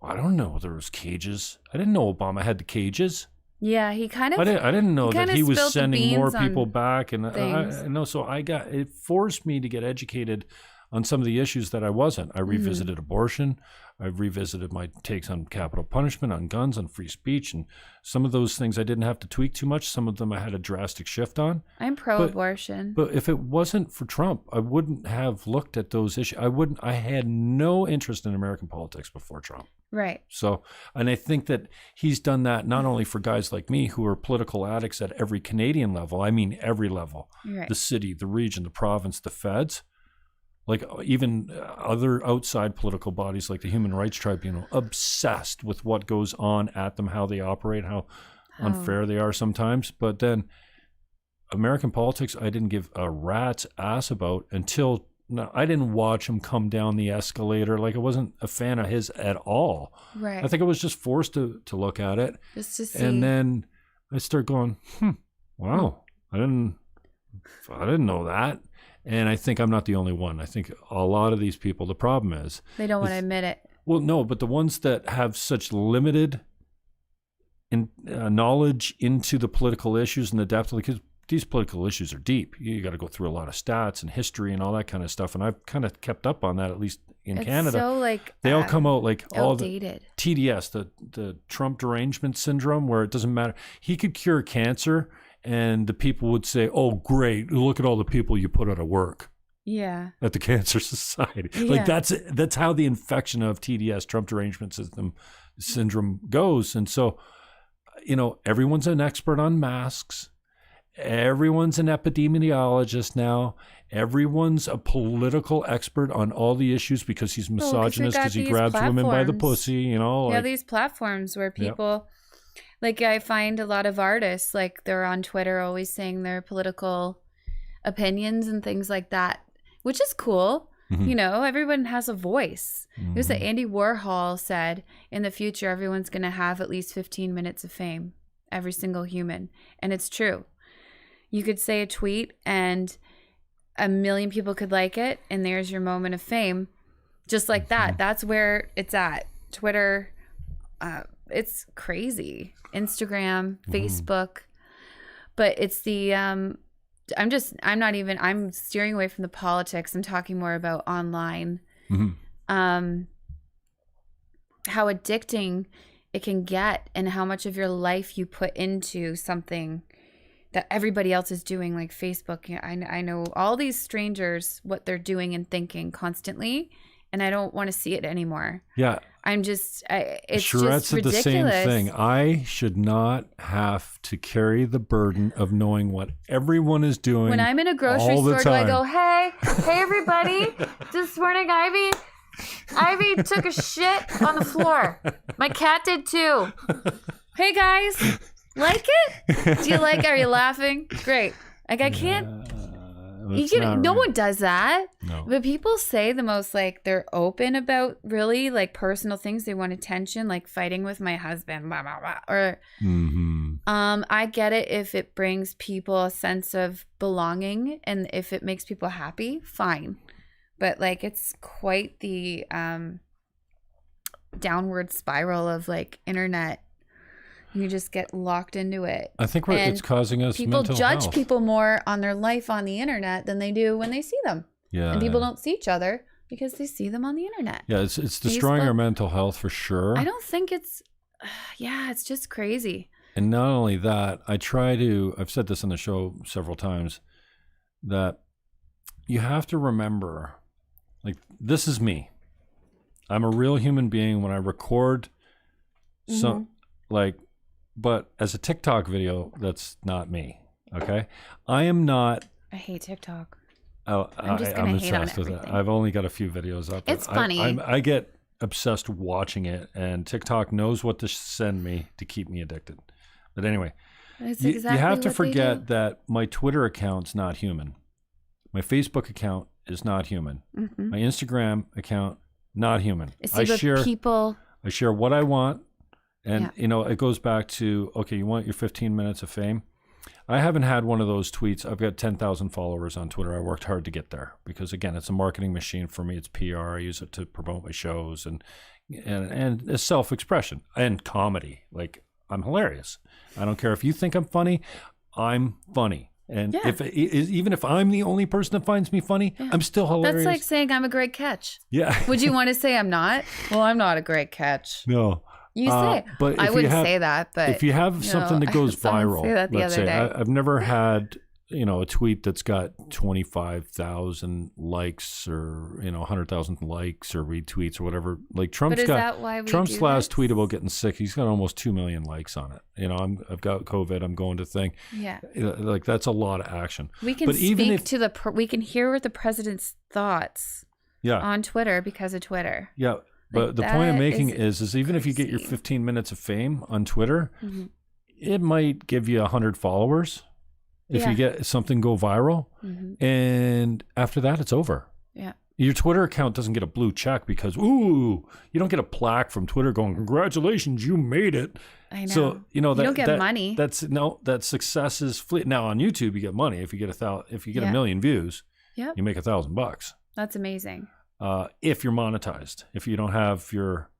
I don't know there was cages. I didn't know Obama had the cages.
Yeah, he kind of.
I didn't know that he was
spilled the
sending more
beans
people
on
back, and it forced me to get educated on some of the issues that I wasn't. I revisited abortion. I revisited my takes on capital punishment, on guns, on free speech, and some of those things I didn't have to tweak too much. Some of them I had a drastic shift on.
I'm pro-abortion.
But if it wasn't for Trump, I wouldn't have looked at those issues. I had no interest in American politics before Trump.
Right.
So, and I think that he's done that not only for guys like me who are political addicts at every Canadian level, I mean every level,
Right.
the city, the region, the province, the feds, like even other outside political bodies like the Human Rights Tribunal, obsessed with what goes on at them, how they operate, how unfair they are sometimes. But then American politics, I didn't give a rat's ass about until I didn't watch him come down the escalator. Like I wasn't a fan of his at all.
Right.
I think I was just forced to look at it.
Just to see.
And then I start going, wow, I didn't know that. And I think I'm not the only one. I think a lot of these people, the problem is
they don't want to admit it.
Well, no, but the ones that have such limited knowledge into the political issues and the depth, because these political issues are deep. You got to go through a lot of stats and history and all that kind of stuff. And I've kind of kept up on that, at least in Canada.
So like
they all come out like all
outdated.
The TDS, the Trump derangement syndrome, where it doesn't matter. He could cure cancer, and the people would say, "Oh, great! Look at all the people you put out of work."
Yeah.
At the Cancer Society.
Yeah.
Like that's how the infection of TDS, Trump derangement syndrome goes. And so, everyone's an expert on masks. Everyone's an epidemiologist now. Everyone's a political expert on all the issues because he's misogynist, because he grabs women by the pussy,
Yeah, these platforms where people, like I find a lot of artists, like they're on Twitter always saying their political opinions and things like that, which is cool. Mm-hmm. Everyone has a voice. Mm-hmm. It was that Andy Warhol said, in the future, everyone's going to have at least 15 minutes of fame, every single human. And it's true. You could say a tweet and 1 million people could like it, and there's your moment of fame. Just like that. That's where it's at. Twitter, it's crazy. Instagram, Facebook. But it's the I'm steering away from the politics. I'm talking more about online. Mm-hmm. How addicting it can get, and how much of your life you put into something that everybody else is doing, like Facebook. I know all these strangers, what they're doing and thinking constantly, and I don't want to see it anymore. Yeah. It's just ridiculous.
The same thing. I should not have to carry the burden of knowing what everyone is doing.
When I'm in a grocery store, do I go, hey everybody, this morning Ivy took a shit on the floor. My cat did too. Hey guys. Like it? Do you like it? Are you laughing? Great. Like I can't. No one does that. No. But people say the most, like they're open about really like personal things. They want attention, like fighting with my husband, blah, blah, blah. Or I get it if it brings people a sense of belonging and if it makes people happy, fine. But like it's quite the downward spiral of like internet. You just get locked into it.
I think it's causing us
people
mental
judge
health.
People more on their life on the internet than they do when they see them. Yeah. And people don't see each other because they see them on the internet.
Yeah, it's destroying our mental health for sure.
I don't think it's it's just crazy.
And not only that, I've said this on the show several times, that you have to remember, like, this is me. I'm a real human being when I record but as a TikTok video, that's not me. Okay, I am not.
I hate TikTok.
I'm obsessed with it. I've only got a few videos up.
It's funny.
I get obsessed watching it, and TikTok knows what to send me to keep me addicted. But anyway, you have to forget that my Twitter account's not human. My Facebook account is not human. Mm-hmm. My Instagram account, not human.
I share what I want.
I share what I want. And, it goes back to, okay, you want your 15 minutes of fame? I haven't had one of those tweets. I've got 10,000 followers on Twitter. I worked hard to get there because, again, it's a marketing machine for me. It's PR. I use it to promote my shows and it's self-expression and comedy. Like, I'm hilarious. I don't care if you think I'm funny. I'm funny. And even if I'm the only person that finds me funny, I'm still hilarious.
That's like saying I'm a great catch.
Yeah.
Would you want to say I'm not? Well, I'm not a great catch.
No.
You say,
but
I wouldn't say that, but
if you have something that goes viral,
say that the
let's
other
say,
day.
I've never had, a tweet that's got 25,000 likes or, 100,000 likes or retweets or whatever. Like Trump's Trump's last tweet about getting sick, he's got almost 2 million likes on it. I've got COVID, I'm going to thing.
Yeah.
Like that's a lot of action.
We can we can hear the president's thoughts on Twitter because of Twitter.
Yeah. But the point I'm making is even if you get your 15 minutes of fame on Twitter, it might give you 100 followers if you get something go viral. And after that, it's over.
Yeah.
Your Twitter account doesn't get a blue check because, you don't get a plaque from Twitter going, congratulations, you made it.
I know.
So,
you don't get money.
That success is fleet. Now on YouTube, you get money. If you get a million views, you make $1,000.
That's amazing.
If you're monetized. If you don't have your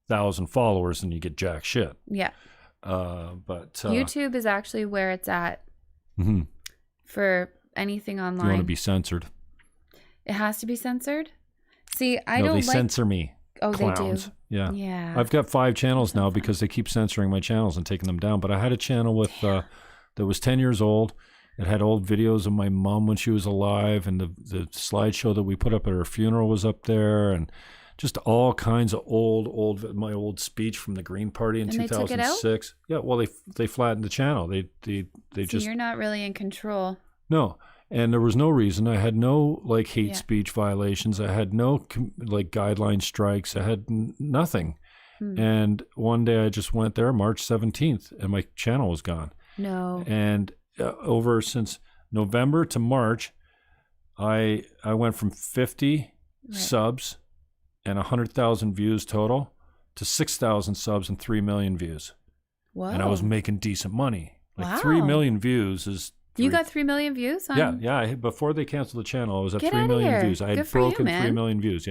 1,000 followers, then you get jack shit.
Yeah.
But
YouTube is actually where it's at for anything online.
You want to be censored.
It has to be censored? See,
they censor me.
Oh,
Clowns.
They do?
Yeah.
Yeah.
I've got 5 channels now because they keep censoring my channels and taking them down. But I had a channel with that was 10 years old. It had old videos of my mom when she was alive, and the slideshow that we put up at her funeral was up there, and just all kinds of my old speech from the Green Party in 2006.
They took it out?
Yeah, well, they flattened the channel. They just
you're not really in control.
No, and there was no reason. I had no hate speech violations. I had no guideline strikes. I had nothing. And one day I just went there, March 17th, and my channel was gone.
No.
And over since November to March, I went from 50 subs and 100,000 views total to 6,000 subs and 3 million views.
Wow.
And I was making decent money. 3 million views is...
You got 3 million views?
Yeah. Before they canceled the channel, I was at 3 million views. I had broken 3 million views,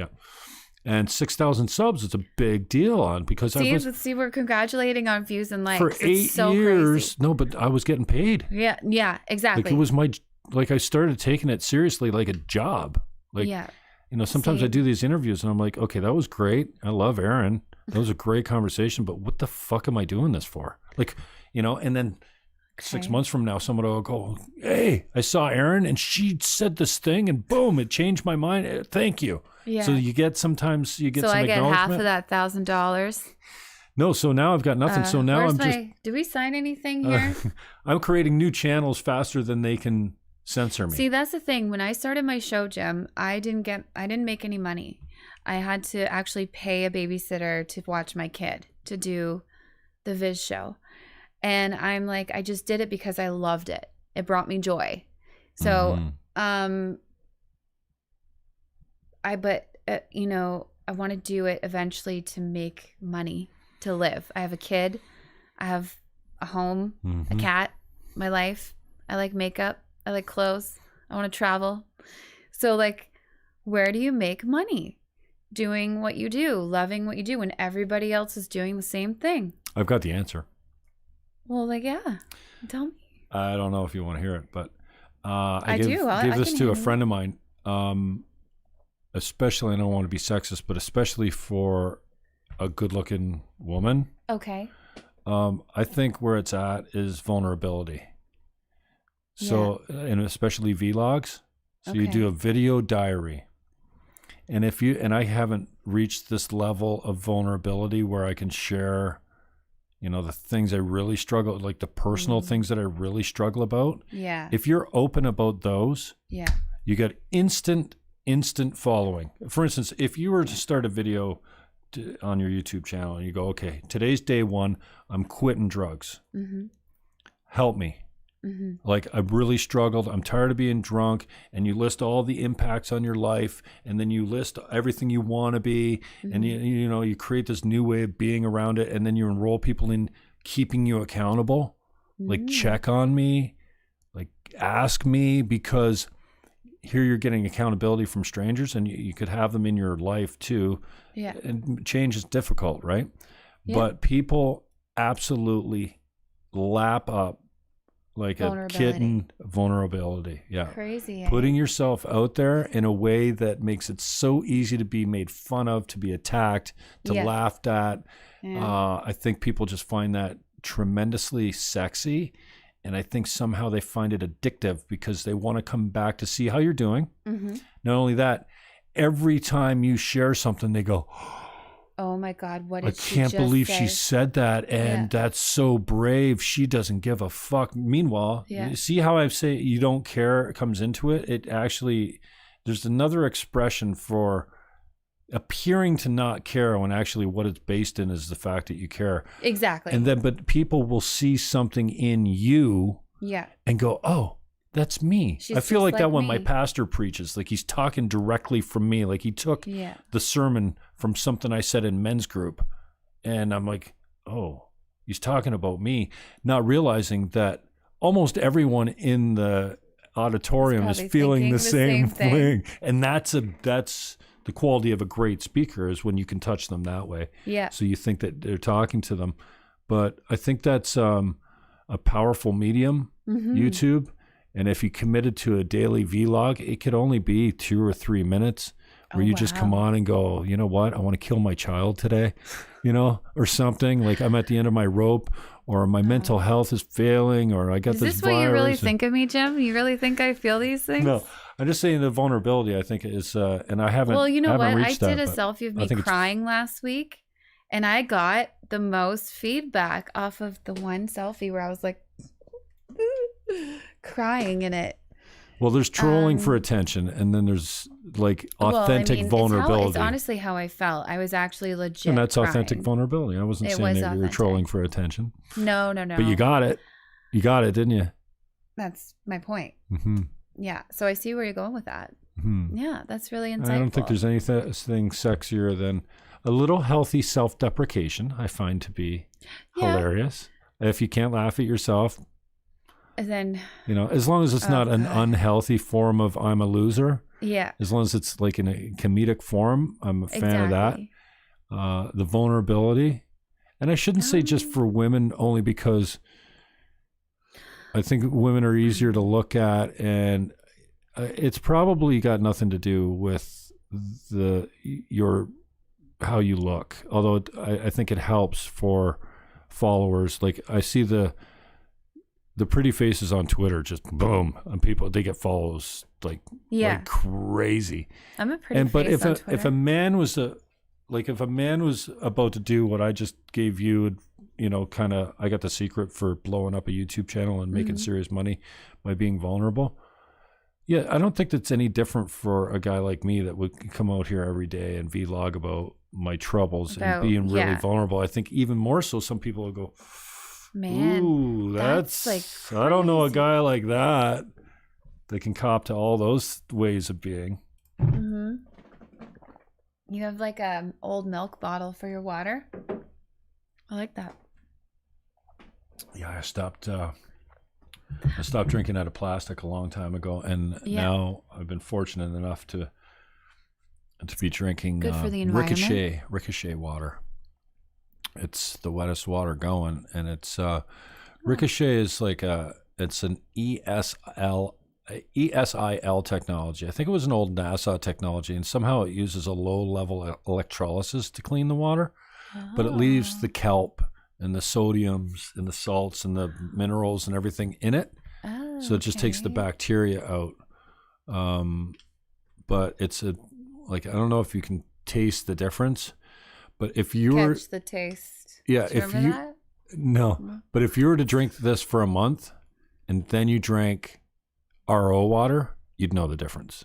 And 6,000 subs is a big deal because
See, we're congratulating on views and likes.
For 8 years. Crazy. No, but I was getting paid.
Yeah, exactly.
It was I started taking it seriously like a job. Sometimes I do these interviews and I'm like, okay, that was great. I love Erin. That was a great conversation, but what the fuck am I doing this for? And then 6 months from now, someone will go, hey, I saw Erin and she said this thing and boom, it changed my mind. Thank you. Yeah. So you get some acknowledgement.
So I get half of that $1,000.
No, so now I've got nothing. So now
do we sign anything here?
I'm creating new channels faster than they can censor me.
See, that's the thing. When I started my show, Jim, I didn't make any money. I had to actually pay a babysitter to watch my kid to do the Viz show. And I'm like, I just did it because I loved it. It brought me joy. So, I want to do it eventually to make money, to live. I have a kid. I have a home, a cat, my life. I like makeup. I like clothes. I want to travel. So where do you make money? Doing what you do, loving what you do when everybody else is doing the same thing.
I've got the answer.
Well, tell me.
I don't know if you want to hear it, but
I
gave this to a friend of mine, especially, I don't want to be sexist, but especially for a good-looking woman.
Okay.
I think where it's at is vulnerability. So, and especially vlogs. So you do a video diary. And I haven't reached this level of vulnerability where I can share, the things I really struggle, like the personal things that I really struggle about.
Yeah.
If you're open about those, you get instant following. For instance, if you were to start a video on your YouTube channel and you go, okay, today's day 1, I'm quitting drugs. Help me. Like, I've really struggled. I'm tired of being drunk. And you list all the impacts on your life. And then you list everything you want to be. And, you know, you create this new way of being around it. And then you enroll people in keeping you accountable. Like, check on me. Like, ask me, because here you're getting accountability from strangers, and you could have them in your life too. Yeah. And change is difficult, right? Yeah. But people absolutely lap up like a kitten vulnerability. Yeah.
Crazy.
Putting yourself out there in a way that makes it so easy to be made fun of, to be attacked, to laughed at. Yeah. I think people just find that tremendously sexy. And I think somehow they find it addictive because they want to come back to see how you're doing. Not only that, every time you share something, they go,
oh my God, what did she just say?
I can't believe she said that. And that's so brave. She doesn't give a fuck. Meanwhile, you see how I say you don't care comes into it? It actually, there's another expression for appearing to not care when actually what it's based in is the fact that you care.
Exactly.
And then, but people will see something in you and go, oh, that's me. I feel like that when my pastor preaches, like he's talking directly from me. Like he took the sermon from something I said in men's group. And I'm like, oh, he's talking about me, not realizing that almost everyone in the auditorium is feeling the same thing. And that's the quality of a great speaker, is when you can touch them that way. Yeah. So you think that they're talking to them. But I think that's a powerful medium, YouTube. And if you committed to a daily vlog, it could only be 2 or 3 minutes where you just come on and go, you know what? I want to kill my child today, you know, or something. Like, I'm at the end of my rope, or my mental health is failing, or I got this virus.
Is this what you really think of me, Jim? You really think I feel these things?
No, I'm just saying the vulnerability, I think, is, and I haven't.
Well, you know what? I did
a
selfie of me crying last week, and I got the most feedback off of the one selfie where I was like crying in it.
Well, there's trolling for attention, and then there's like authentic vulnerability.
It's honestly how I felt. I was actually legit.
And that's
crying.
Authentic vulnerability. I wasn't saying that you were trolling for attention.
No.
But you got it. You got it, didn't you?
That's my point. Yeah. So I see where you're going with that. Yeah, that's really insightful.
I don't think there's anything sexier than a little healthy self-deprecation. I find to be hilarious. If you can't laugh at yourself,
and then,
you know, as long as it's not an unhealthy form of I'm a loser.
Yeah.
As long as it's like in a comedic form, I'm a fan of that. The vulnerability. And I shouldn't say just for women, only because I think women are easier to look at, and it's probably got nothing to do with how you look. Although I think it helps for followers. Like, I see the pretty faces on Twitter, just boom, and people, they get follows like crazy.
I'm a pretty face on Twitter.
But if a man was about to do what I just gave you, you know, kind of, I got the secret for blowing up a YouTube channel and making serious money by being vulnerable. Yeah, I don't think that's any different for a guy like me that would come out here every day and vlog about my troubles and being really vulnerable. I think even more so, some people will go, man, ooh, that's like crazy. I don't know a guy like that can cop to all those ways of being.
You have like a old milk bottle for your water. I like that.
Yeah, I stopped drinking out of plastic a long time ago, and now I've been fortunate enough to be drinking
good for the environment.
Ricochet water. It's the wettest water going, and it's Ricochet is like it's an ESIL technology. I think it was an old NASA technology, and somehow it uses a low-level electrolysis to clean the water, but it leaves the kelp and the sodiums and the salts and the minerals and everything in it. So it just takes the bacteria out. But it's I don't know if you can taste the difference, but if you were
catch the taste.
Yeah. But if you were to drink this for a month and then you drank RO water, you'd know the difference.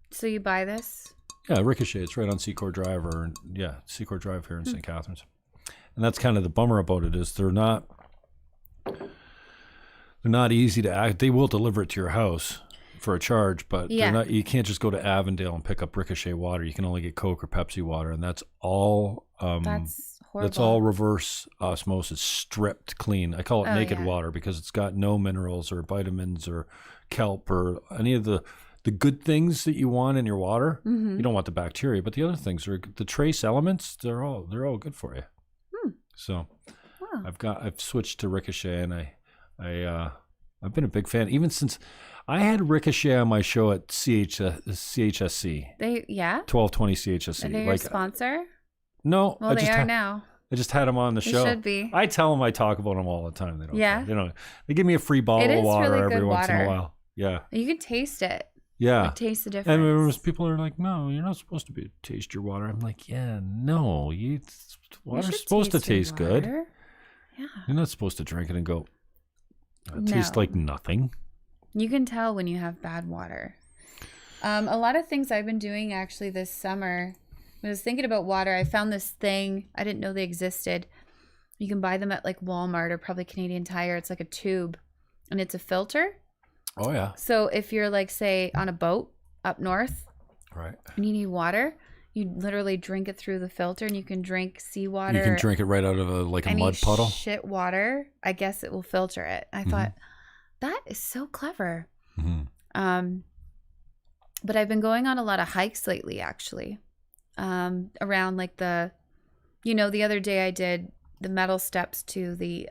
So you buy this?
Yeah, Ricochet. It's right on Seacourt Drive, Seacourt Drive here in St. Catharines. And that's kind of the bummer about it, is they're They're not easy to act. They will deliver it to your house for a charge, but they're not. You can't just go to Avondale and pick up Ricochet water. You can only get Coke or Pepsi water, and that's all.
That's horrible.
That's all reverse osmosis, stripped clean. I call it naked water because it's got no minerals or vitamins or kelp or any of the good things that you want in your water.
Mm-hmm.
You don't want the bacteria, but the other things are the trace elements. They're all good for you. So I've switched to Ricochet, and I've been a big fan even since I had Ricochet on my show at CHSC. 1220 CHSC.
Are they your sponsor?
No.
Well, they are now.
I just had them on the show.
Should be.
I tell them I talk about them all the time. They don't. Yeah. They give me a free bottle of water
really
every once in a while. Yeah.
You can taste it.
Yeah.
You taste the difference.
And people are like, "No, you're not supposed to taste your water." I'm like, "Yeah, no. Water's supposed to taste good.
Yeah.
You're not supposed to drink it and go, it tastes like nothing."
You can tell when you have bad water. A lot of things I've been doing actually this summer. When I was thinking about water, I found this thing. I didn't know they existed. You can buy them at like Walmart or probably Canadian Tire. It's like a tube, and it's a filter.
Oh, yeah.
So if you're like, say, on a boat up north,
right,
and you need water, you literally drink it through the filter, and you can drink seawater.
You can drink it right out of a mud puddle.
Shit water. I guess it will filter it. I thought that is so clever.
Mm-hmm.
But I've been going on a lot of hikes lately, actually. Around like the other day I did the metal steps to the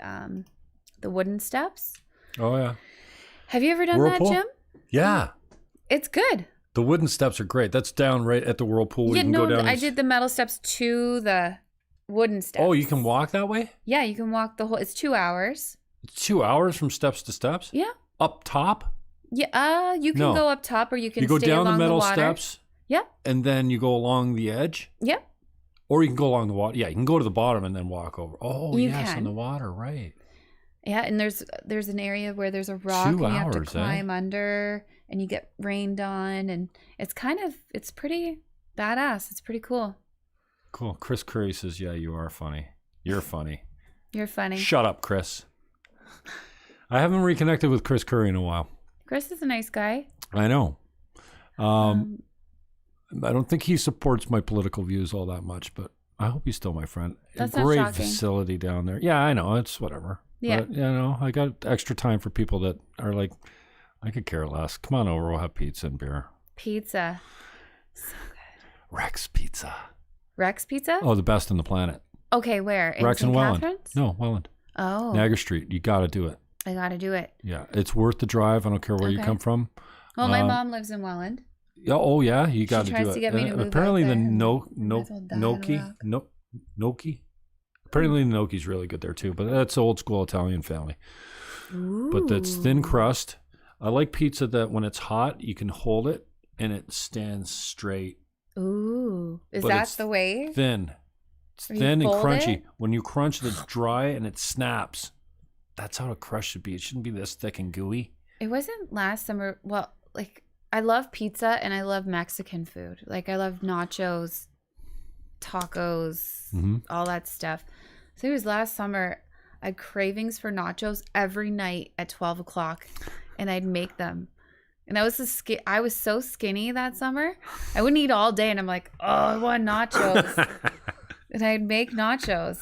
wooden steps.
Oh yeah.
Have you ever done
Whirlpool?
that, Jim?
Yeah.
It's good.
The wooden steps are great. That's down right at the whirlpool. You can go down.
I did the metal steps to the wooden steps.
Oh, you can walk that way?
Yeah, you can walk the whole. It's 2 hours.
It's 2 hours from steps to steps?
Yeah.
Up top?
Yeah. You can go up top, or you can.
You go
stay
down
along
the metal
water.
steps.
Yep.
And then you go along the edge?
Yep.
Or you can go along the water. Yeah, you can go to the bottom and then walk over. Oh, yes, on the water, right.
Yeah, and there's an area where there's a rock and you have to climb under, and you get rained on, and it's pretty badass. It's pretty cool.
Cool. Chris Curry says, "Yeah, you are funny. You're funny.
You're funny."
Shut up, Chris. I haven't reconnected with Chris Curry in a while.
Chris is a nice guy.
I know. I don't think he supports my political views all that much, but I hope he's still my friend.
That's
a great
not shocking.
facility down there. Yeah, I know. It's whatever.
Yeah.
But, I got extra time for people that are like, I could care less. Come on over. We'll have pizza and beer.
Pizza. So good.
Rex Pizza.
Rex Pizza?
Oh, the best on the planet.
Okay, where? In
Rex
St.
and Welland.
Catharines?
No, Welland.
Oh.
Niagara Street. You got to do it.
I got to do it.
Yeah. It's worth the drive. I don't care where you come from.
Well, my mom lives in Welland.
Oh, yeah. You got to do it.
She tries to get me to move
apparently
out there.
Gnocchi. Apparently the gnocchi's really good there too, but that's old school Italian family.
Ooh.
But that's thin crust. I like pizza that when it's hot, you can hold it and it stands straight.
Ooh. Is that the way?
Thin. It's thin and crunchy. When you crunch it, it's dry and it snaps. That's how a crust should be. It shouldn't be this thick and gooey.
It wasn't last summer. Well, like, I love pizza and I love Mexican food. Like, I love nachos, tacos, all that stuff. So it was last summer. I had cravings for nachos every night at 12 o'clock, and I'd make them. And I was so skinny that summer. I wouldn't eat all day, and I'm like, oh, I want nachos. And I'd make nachos.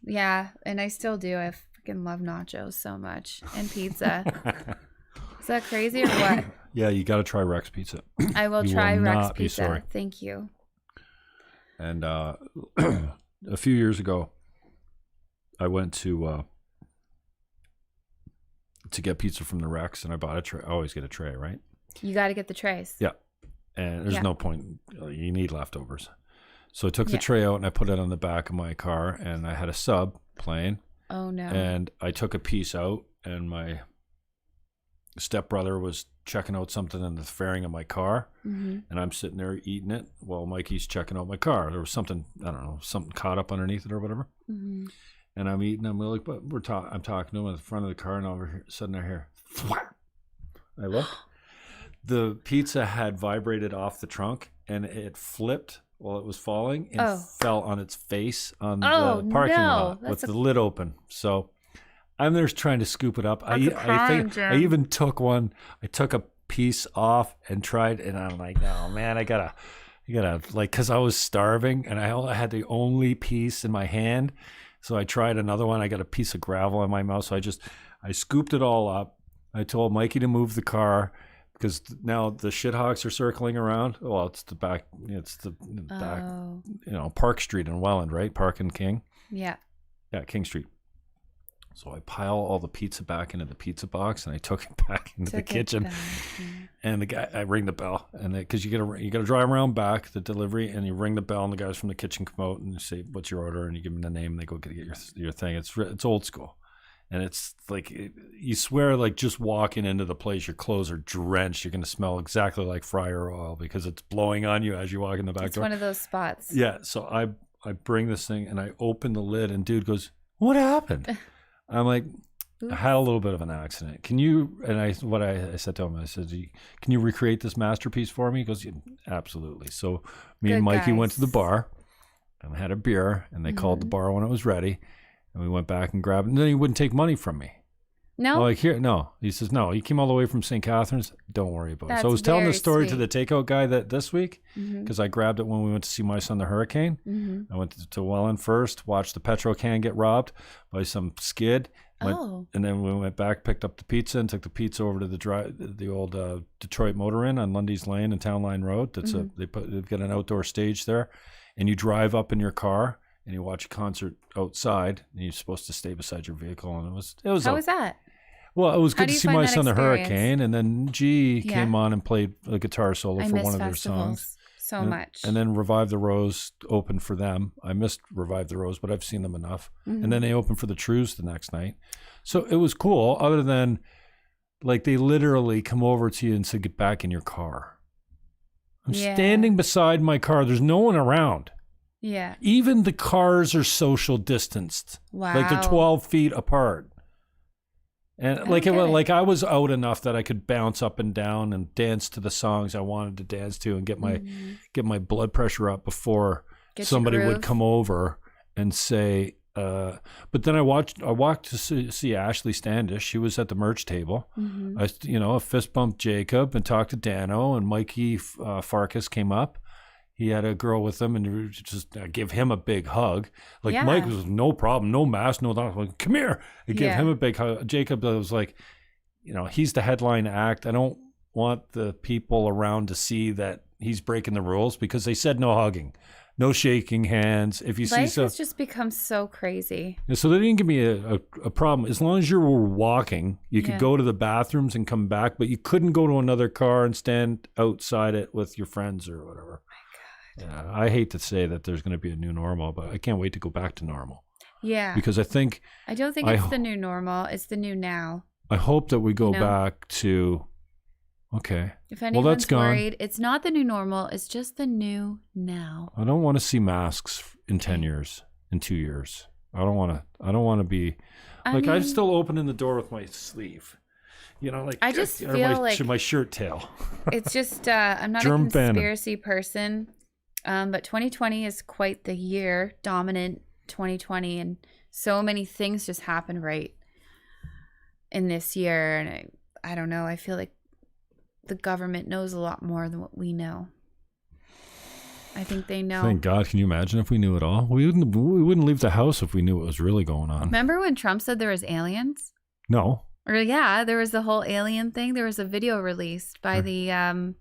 Yeah, and I still do. I freaking love nachos so much, and pizza. Is that crazy or what?
Yeah, you got to try Rex Pizza.
I will try Rex Pizza.
Be sorry.
Thank you.
And a few years ago, I went to get pizza from the Rex, and I bought a tray. I always get a tray, right?
You got to get the trays.
Yeah. And there's no point. You need leftovers. So I took the tray out, and I put it on the back of my car, and I had a sub playing.
Oh, no.
And I took a piece out, and my stepbrother was checking out something in the fairing of my car, and I'm sitting there eating it while Mikey's checking out my car. There was something, I don't know, something caught up underneath it or whatever. And I'm eating. I'm like, but I'm talking to him at the front of the car, and over here, suddenly I hear, I look. The pizza had vibrated off the trunk, and it flipped while it was falling and fell on its face on the parking lot with the lid open. So I'm there trying to scoop it up.
That's a crime,
I even took one. I took a piece off and tried, and I'm like, oh man, I gotta like, because I was starving and I had the only piece in my hand. So I tried another one. I got a piece of gravel in my mouth. So I scooped it all up. I told Mikey to move the car because now the shithawks are circling around. Well, it's the back, back, Park Street in Welland, right? Park and King.
Yeah.
Yeah, King Street. So I pile all the pizza back into the pizza box, and I took it back into the kitchen. And the guy, I ring the bell, and because you gotta drive around back the delivery, and you ring the bell, and the guys from the kitchen come out and you say, "What's your order?" And you give them the name, and they go get your thing. It's old school, and it's like you swear like just walking into the place, your clothes are drenched. You're gonna smell exactly like fryer oil because it's blowing on you as you walk in the back door.
It's one of those spots.
Yeah. So I bring this thing, and I open the lid, and dude goes, "What happened?" I'm like, I had a little bit of an accident. Can you, and I said to him, I said, can you recreate this masterpiece for me? He goes, yeah, absolutely. So me and Mikey went to the bar and had a beer, and they called the bar when it was ready. And we went back and grabbed it. And then he wouldn't take money from me.
No?
I'm like, here, no. He says, no, he came all the way from St. Catharines. Don't worry about it. So I was telling the story to the takeout guy this week because I grabbed it when we went to see my son, the Hurricane. I went to Welland first, watched the petrol can get robbed by some skid. And then we went back, picked up the pizza, and took the pizza over to the old Detroit Motor Inn on Lundy's Lane and Town Line Road. They've got an outdoor stage there, and you drive up in your car and you watch a concert outside, and you're supposed to stay beside your vehicle. And it was.
How was that?
Well, it was good to see my son, the Hurricane, and then G came on and played a guitar solo for one of their songs.
So much.
And then Revive the Rose opened for them. I missed Revive the Rose, but I've seen them enough. And then they opened for the Trues the next night. So it was cool, other than like they literally come over to you and say, get back in your car. I'm standing beside my car. There's no one around.
Yeah.
Even the cars are social distanced.
Wow.
Like they're 12 feet apart. And I was out enough that I could bounce up and down and dance to the songs I wanted to dance to and get my blood pressure up before somebody would come over and say. But then I walked to see Ashley Standish. She was at the merch table. I fist bumped Jacob and talked to Dano, and Mikey Farkas came up. He had a girl with him, and just give him a big hug. Like Mike was no problem, no mask, no that. Like, come here, and give him a big hug. Jacob was like, he's the headline act. I don't want the people around to see that he's breaking the rules because they said no hugging, no shaking hands. If you
Life
see
has just become so crazy.
So they didn't give me a problem. As long as you were walking, you could go to the bathrooms and come back, but you couldn't go to another car and stand outside it with your friends or whatever. Yeah, I hate to say that there's going to be a new normal, but I can't wait to go back to normal.
Yeah.
Because I
don't think it's the new normal. It's the new now.
I hope that we go back to, okay.
If anyone's worried, it's not the new normal. It's just the new now.
I don't want to see masks in 10 years, in 2 years. I don't want to be, I'm still opening the door with my sleeve. I just feel like my shirt tail.
It's just, I'm not a conspiracy person. But 2020 is quite the year, dominant 2020, and so many things just happened right in this year. And I don't know. I feel like the government knows a lot more than what we know. I think they know.
Thank God. Can you imagine if we knew it all? We wouldn't leave the house if we knew what was really going on.
Remember when Trump said there was aliens?
No.
Or there was the whole alien thing. There was a video released by the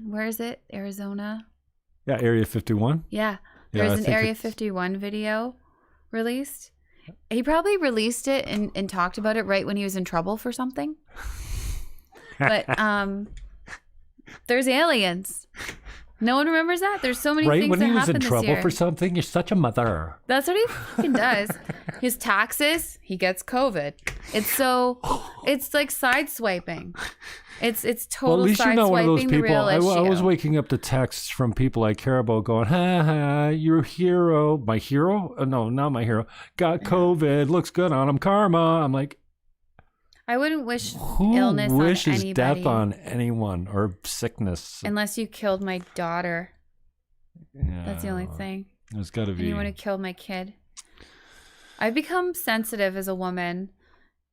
where is it? Arizona?
Yeah, Area 51.
Yeah. There was an Area 51 video released. He probably released it and talked about it right when he was in trouble for something. But there's aliens. No one remembers that? There's so many things that happened this year. Right when he was in trouble for something, you're such a mother. That's what he fucking does. His taxes, he gets COVID. It's like sideswiping. It's total sideswiping the real issue.
I was waking up to texts from people I care about going, ha ha, your hero, my hero? No, not my hero. Got COVID, looks good on him, karma. I'm like,
I wouldn't wish illness on anybody. Who wishes
death on anyone or sickness?
Unless you killed my daughter. Yeah, that's the only thing.
There's got to be.
Anyone who killed my kid. I've become sensitive as a woman,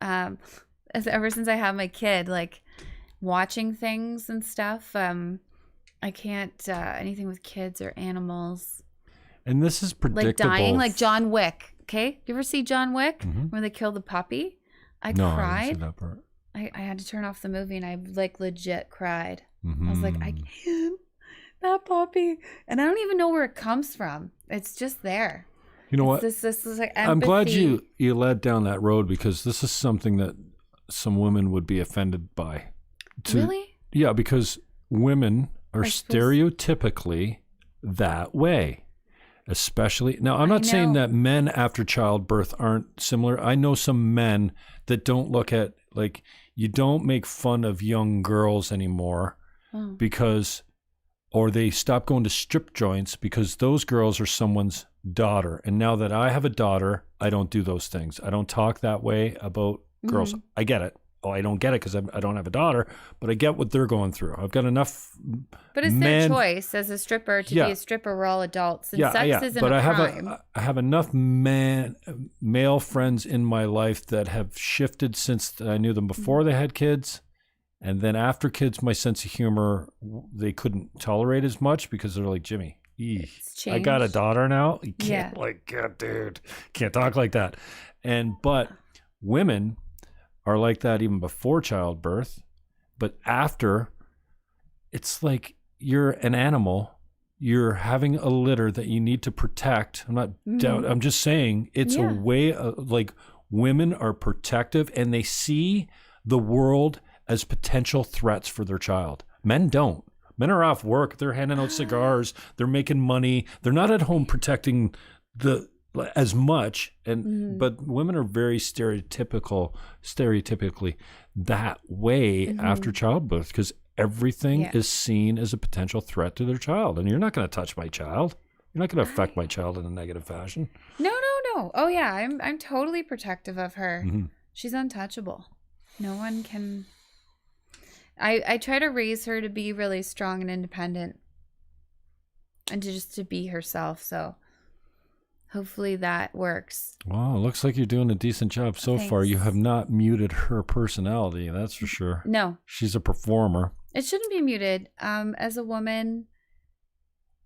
ever since I had my kid. Like watching things and stuff. I can't anything with kids or animals.
And this is predictable.
Like dying, like John Wick. Okay, you ever see John Wick when they kill the puppy? I cried.
I didn't see that part.
I had to turn off the movie and I like legit cried.
Mm-hmm.
I was like, I can't. That puppy. And I don't even know where it comes from. It's just there.
You know what?
This is like empathy.
I'm glad you led down that road, because this is something that some women would be offended by.
Really?
Yeah, because women are stereotypically that way. Especially now, I'm not saying that men after childbirth aren't similar. I know some men that don't look at, like, you don't make fun of young girls anymore because, or they stop going to strip joints because those girls are someone's daughter. And now that I have a daughter, I don't do those things. I don't talk that way about girls. I get it. Oh, I don't get it because I don't have a daughter, but I get what they're going through. I've got enough.
But it's their choice as a stripper to be a stripper. We're all adults, and sex isn't
but
a crime.
I have enough male friends in my life that have shifted since I knew them before they had kids, and then after kids, my sense of humor they couldn't tolerate as much because they're like, Jimmy, I got a daughter now. You can't dude, can't talk like that. But women are like that even before childbirth, but after, it's like you're an animal. You're having a litter that you need to protect. I'm not doubt. I'm just saying it's a way of, like, women are protective and they see the world as potential threats for their child. Men don't. Men are off work. They're handing out cigars. They're making money. They're not at home protecting as much, and but women are very stereotypically that way after childbirth, because everything is seen as a potential threat to their child. And you're not going to touch my child. You're not going to affect my child in a negative fashion.
No. Oh yeah, I'm totally protective of her. She's untouchable. No one can. I try to raise her to be really strong and independent, and to be herself. So hopefully that works.
Wow, looks like you're doing a decent job so far. You have not muted her personality, that's for sure.
No.
She's a performer.
It shouldn't be muted. As a woman,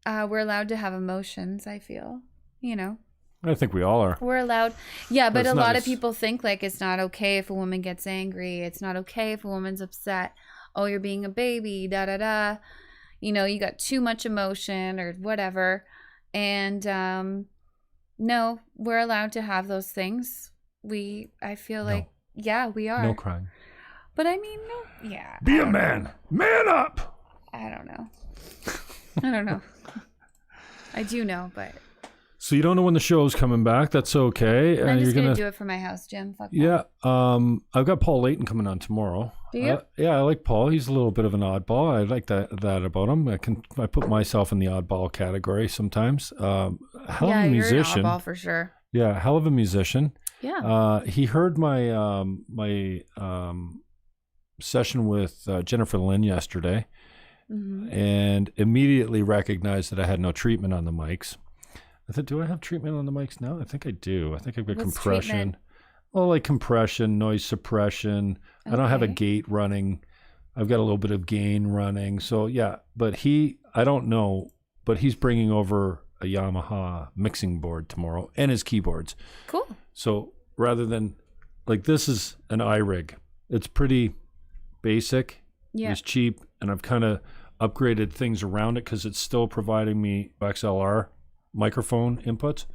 we're allowed to have emotions, I feel. You know.
I think we all are.
We're allowed. Yeah, but a lot of people think like it's not okay if a woman gets angry. It's not okay if a woman's upset. Oh, you're being a baby, da-da-da. You know, you got too much emotion or whatever. And no, we're allowed to have those things. I feel like, yeah, we are.
No crying.
But I mean, no, yeah.
Be a man. Man up.
I don't know. I do know, but.
So you don't know when the show's coming back. That's okay.
I'm just going to do it for my house, Jim. Fuck
that. I've got Paul Layton coming on tomorrow.
Do you?
Yeah, I like Paul. He's a little bit of an oddball. I like that about him. I put myself in the oddball category sometimes. Hell of a musician.
You're an oddball for sure.
Yeah, hell of a musician.
Yeah.
He heard my session with Jennifer Lynn yesterday, and immediately recognized that I had no treatment on the mics. I thought, do I have treatment on the mics now? I think I do. I think I've got compression.
Treatment?
Well, like compression, noise suppression. Okay. I don't have a gate running. I've got a little bit of gain running. So yeah, but I don't know, but he's bringing over a Yamaha mixing board tomorrow and his keyboards.
Cool.
So rather than, like, this is an iRig. It's pretty basic. Yeah. It's cheap, and I've kind of upgraded things around it because it's still providing me XLR microphone inputs.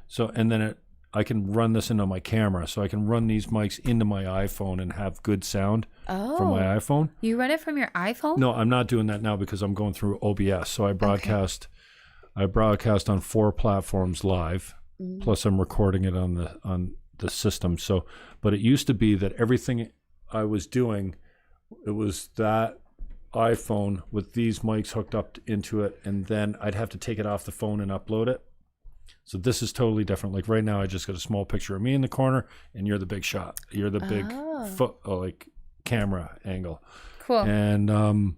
So, and then I can run this into my camera. So I can run these mics into my iPhone and have good sound from my iPhone.
You run it from your iPhone?
No, I'm not doing that now because I'm going through OBS. So I broadcast on 4 platforms live. Plus I'm recording it on the system. So, but it used to be that everything I was doing, it was that iPhone with these mics hooked up into it, and then I'd have to take it off the phone and upload it. So this is totally different. Like right now I just got a small picture of me in the corner and you're the big shot. You're the big like camera angle.
Cool.
And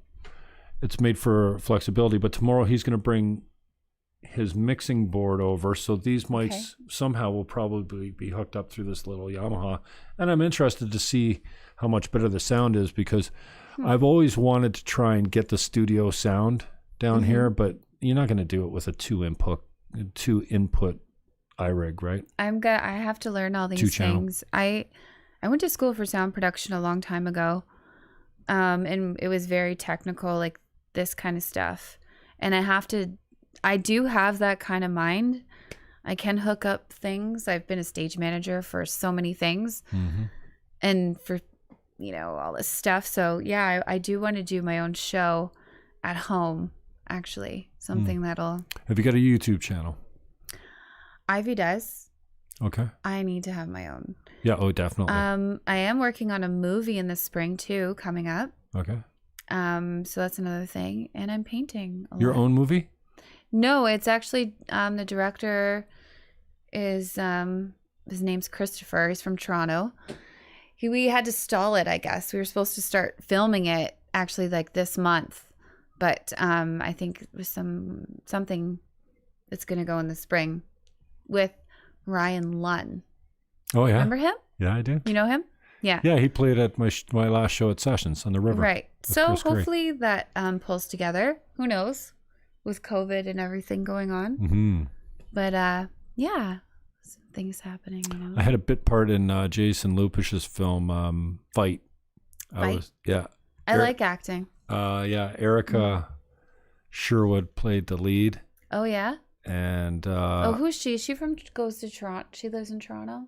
it's made for flexibility, but tomorrow he's going to bring his mixing board over, so these mics somehow will probably be hooked up through this little Yamaha. And I'm interested to see how much better the sound is, because I've always wanted to try and get the studio sound down here, but you're not going to do it with a two input iRig, right?
I have to learn all these things. I went to school for sound production a long time ago, and it was very technical, like this kind of stuff. And I do have that kind of mind. I can hook up things. I've been a stage manager for so many things, and for all this stuff. So yeah, I do want to do my own show at home. Actually, something that'll.
Have you got a YouTube channel?
Ivy does.
Okay.
I need to have my own.
Yeah. Oh, definitely.
I am working on a movie in the spring too, coming up.
Okay.
So that's another thing, and I'm painting.
Your own movie?
No, it's actually the director is his name's Christopher. He's from Toronto. We had to stall it, I guess. We were supposed to start filming it actually like this month, but I think it was something that's going to go in the spring with Ryan Lunn.
Oh yeah,
remember him?
Yeah, I do.
You know him? Yeah.
Yeah, he played at my last show at Sessions on the river.
Right. So hopefully that pulls together. Who knows? With COVID and everything going on. But yeah, some things happening.
I had a bit part in Jason Lupus's film Fight.
I like acting.
Erica Sherwood played the lead.
Oh yeah.
And
who's she? She goes to Toronto. She lives in Toronto.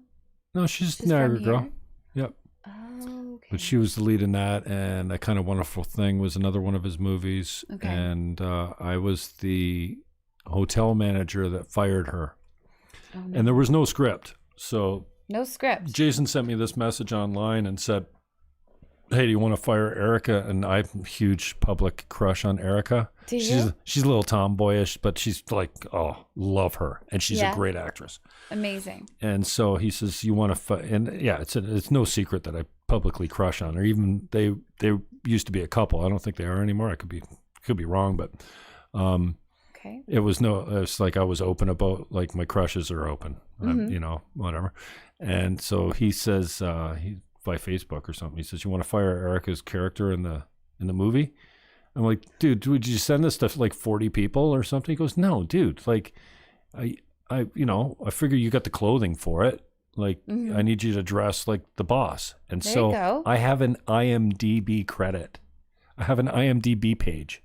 No, she's Niagara girl. Yep.
Oh, okay.
But she was the lead in that, and A Kind of Wonderful Thing was another one of his movies.
Okay.
And I was the hotel manager that fired her. Oh, no. And there was no script. So
no script.
Jason sent me this message online and said, hey, do you want to fire Erica? And I have a huge public crush on Erica.
Do you?
She's a little tomboyish, but she's like, love her. And she's a great actress.
Amazing.
And so he says, you want to and yeah, it's no secret that I publicly crush on her. Even they used to be a couple. I don't think they are anymore. I could be wrong, but
okay.
It was like I was open about, like, my crushes are open, whatever. And so he says, he by Facebook or something, he says, you want to fire Erica's character in the movie? I'm like, dude, would you send this to like 40 people or something? He goes, no, dude, like I figure you got the clothing for it. Like, I need you to dress like the boss. And
there
so
you go.
I have an IMDb credit. I have an IMDb page.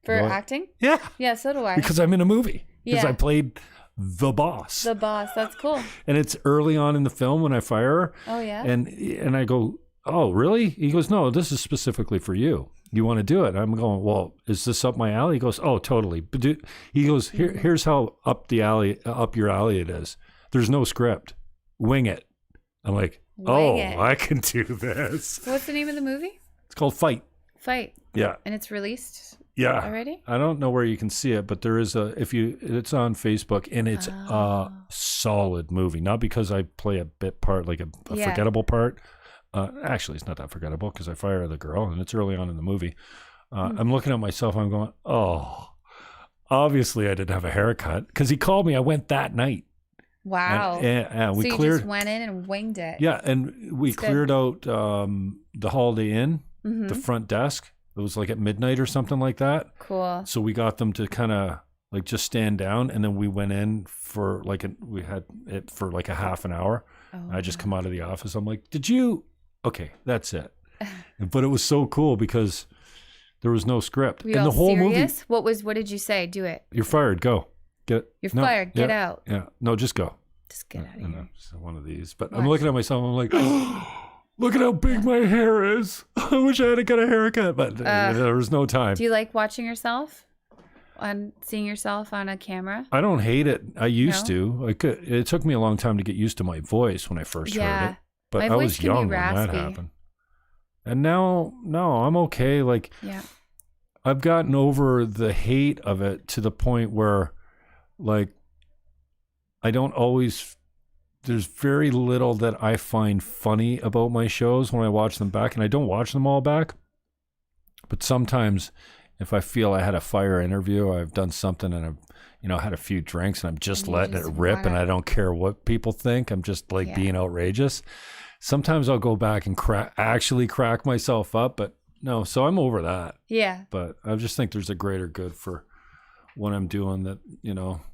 For acting?
Yeah.
Yeah, so do I.
Because I'm in a movie. Because
Yeah.
I played the boss.
The boss. That's cool.
And it's early on in the film when I fire her.
Oh, yeah?
And I go, oh, really? He goes, no, this is specifically for you. You want to do it? I'm going, well, is this up my alley? He goes, oh, totally. But he goes, here's how up your alley it is. There's no script. Wing it. I'm like,
Wing it.
I can do this.
So what's the name of the movie?
It's called Fight.
Fight.
Yeah.
And it's released
already? I don't know where you can see it, but there is it's on Facebook, and it's a solid movie. Not because I play a bit part, like a forgettable part. Actually, it's not that forgettable because I fire the girl, and it's early on in the movie. I'm looking at myself. I'm going, obviously I didn't have a haircut, because he called me. I went that night.
Wow.
And we
so
cleared.
You just went in and winged it.
Yeah, and we cleared out the Holiday Inn, the front desk. It was like at midnight or something like that.
Cool.
So we got them to kind of like just stand down, and then we went in for we had it for like a half an hour. I just come out of the office. I'm like, did you? Okay, that's it. But it was so cool because there was no script.
Were you all
the whole
serious?
movie.
What did you say? Do it.
You're fired. Go. You're
fired. Get out.
Yeah. No, just go.
Just get out of here.
So one of these. But I'm looking at myself. I'm like, look at how big my hair is. I wish I had got a haircut, but there was no time.
Do you like watching yourself? On seeing yourself on a camera?
I don't hate it. I used to. It took me a long time to get used to my voice when I first heard it. But I was young when that happened. And now, no, I'm okay. Like, I've gotten over the hate of it to the point where, like, I don't always, there's very little that I find funny about my shows when I watch them back. And I don't watch them all back. But sometimes if I feel I had a fire interview, or I've done something and had a few drinks and I'm just letting it rip and I don't care what people think. I'm just like being outrageous. Sometimes I'll go back and actually crack myself up, but no, so I'm over that.
Yeah.
But I just think there's a greater good for what I'm doing, that,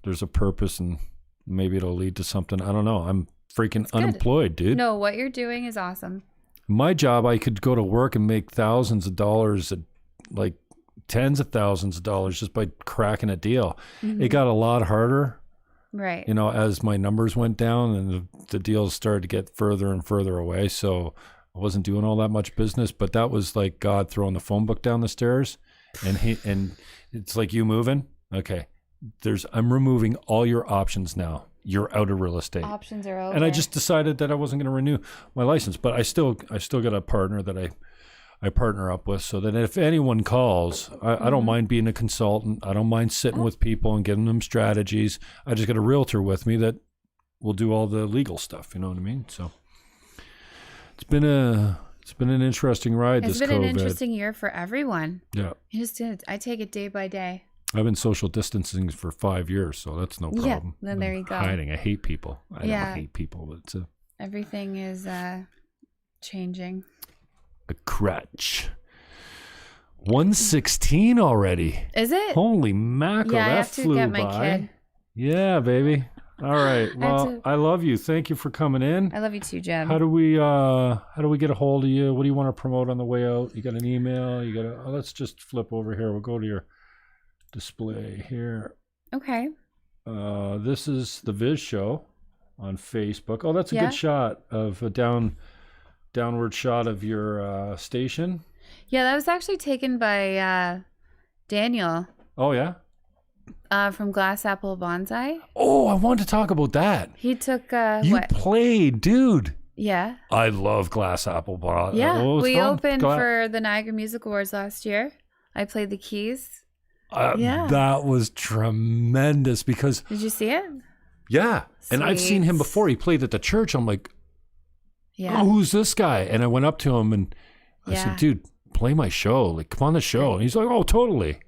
there's a purpose and maybe it'll lead to something. I don't know. I'm freaking unemployed, dude.
No, what you're doing is awesome.
My job, I could go to work and make thousands of dollars, like tens of thousands of dollars just by cracking a deal. Mm-hmm. It got a lot harder,
right?
As my numbers went down and the deals started to get further and further away. So I wasn't doing all that much business, but that was like God throwing the phone book down the stairs, and it's like, you moving? Okay, I'm removing all your options now. You're out of real estate.
Options are over.
And I just decided that I wasn't going to renew my license, but I still got a partner that I partner up with, so that if anyone calls, I don't mind being a consultant. I don't mind sitting with people and giving them strategies. I just got a realtor with me that will do all the legal stuff. You know what I mean? So it's been an interesting ride. It's been
an interesting year for everyone.
Yeah.
I take it day by day.
I've been social distancing for 5 years, so that's no problem.
Yeah, then there you go.
Hiding. I hate people. I don't hate people, but
everything is changing.
A crutch. 1:16 already.
Is it?
Holy mackerel!
Yeah, I
that
have to
flew
get my
by.
kid.
Yeah, baby. All right. Well, I love you. Thank you for coming in.
I love you too, Jim.
How do we get a hold of you? What do you want to promote on the way out? You got an email? Let's just flip over here. We'll go to your display here.
Okay.
This is the Viz Show on Facebook. Oh, that's a good shot of a downward shot of your station.
Yeah, that was actually taken by Daniel.
Oh yeah.
From Glass Apple Bonsai.
Oh, I wanted to talk about that.
He took
you played, dude.
Yeah.
I love Glass Apple Bonsai.
Yeah, we opened for the Niagara Music Awards last year. I played the keys.
That was tremendous because...
Did you see it?
Yeah. Sweet. And I've seen him before. He played at the church. I'm like,
yeah.
Oh, who's this guy? And I went up to him and I said, dude, play my show. Like, come on the show. And he's like, oh, totally.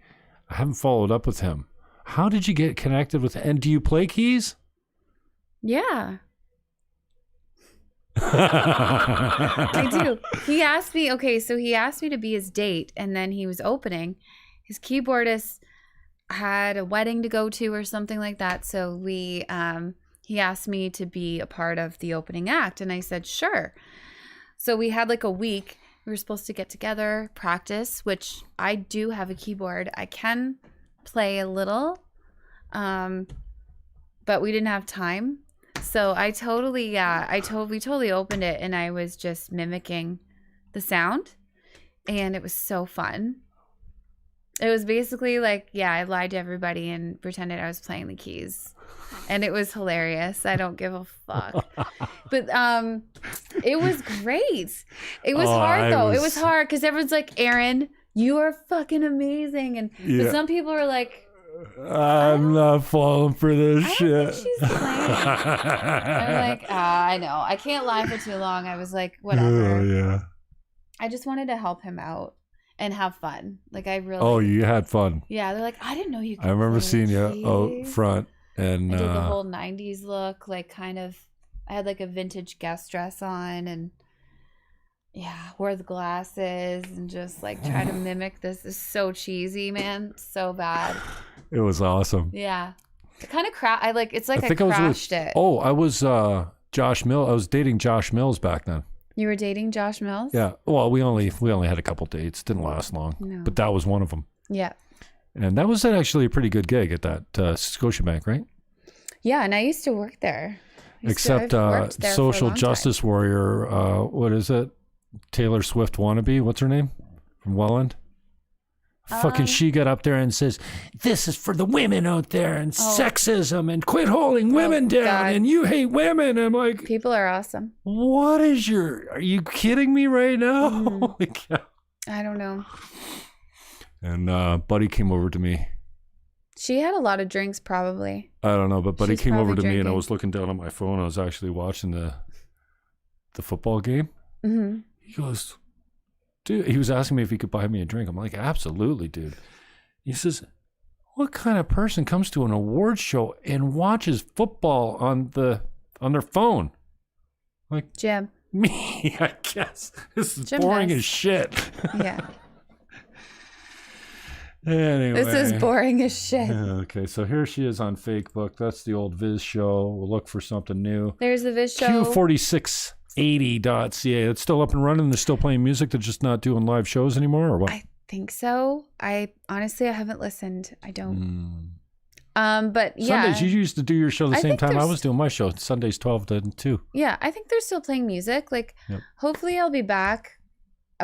I haven't followed up with him. How did you get connected with... And do you play keys?
Yeah. I do. He asked me to be his date, and then he was opening. His keyboardist had a wedding to go to or something like that, so he asked me to be a part of the opening act, and I said sure. So we had like a week. We were supposed to get together, practice, which I do have a keyboard. I can play a little, but we didn't have time. So we totally opened it, and I was just mimicking the sound, and it was so fun. It was basically like, I lied to everybody and pretended I was playing the keys, and it was hilarious. I don't give a fuck. But it was great. It was hard though. It was hard because everyone's like, Erin, you are fucking amazing, and but some people are like,
I'm not falling for this shit.
She's playing. I'm like, I know. I can't lie for too long. I was like, whatever.
Oh, yeah.
I just wanted to help him out and have fun. Like, I really.
Oh, you had fun.
Yeah, they're like, I didn't know you could.
I remember seeing you out front, and
I did the whole '90s look, like kind of. I had like a vintage guest dress on, and wore the glasses, and just like try to mimic this. It's so cheesy, man. So bad.
It was awesome.
Yeah. It kind of it's like I crashed it.
Oh, I was Josh Mills. I was dating Josh Mills back then.
You were dating Josh Mills?
Yeah. Well, we only had a couple dates. Didn't last long.
No.
But that was one of them.
Yeah.
And that was actually a pretty good gig at that Scotiabank, right?
Yeah, and I used to work there.
Except social justice warrior, what is it? Taylor Swift wannabe. What's her name? From Welland? Fucking she got up there and says, this is for the women out there and sexism and quit holding women down God. And you hate women. I'm like,
people are awesome.
Are you kidding me right now? Holy cow.
I don't know.
And Buddy came over to me.
She had a lot of drinks probably.
I don't know, but Buddy came over to me and I was looking down on my phone. I was actually watching the football game. Mm-hmm. He goes, dude, he was asking me if he could buy me a drink. I'm like, absolutely, dude. He says, what kind of person comes to an award show and watches football on their phone? Like
Jim.
Me, I guess. This is
Jim
boring
does.
as shit.
Yeah.
Anyway.
This is boring as shit.
Okay, so here she is on Facebook. That's the old Viz show. We'll look for something new.
There's the Viz show.
Q4680.ca. It's still up and running. They're still playing music. They're just not doing live shows anymore, or what?
I think so. I haven't listened. I don't. But yeah.
Sundays, you used to do your show the same time I was doing my show. Sundays 12 to 2.
Yeah, I think they're still playing music. Like, hopefully I'll be back.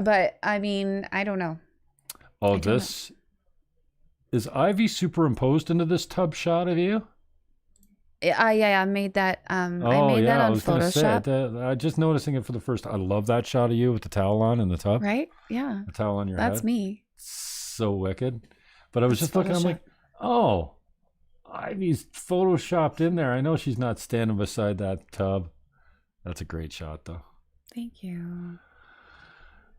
But I mean, I don't know.
Oh, this is Ivy superimposed into this tub shot of you?
Yeah, I made that. I made that on Photoshop.
I just noticing it for the first time. I love that shot of you with the towel on in the tub.
Right? Yeah.
The towel on your head.
That's me.
So wicked. But I was just looking, I'm like, oh, Ivy's photoshopped in there. I know she's not standing beside that tub. That's a great shot, though.
Thank you.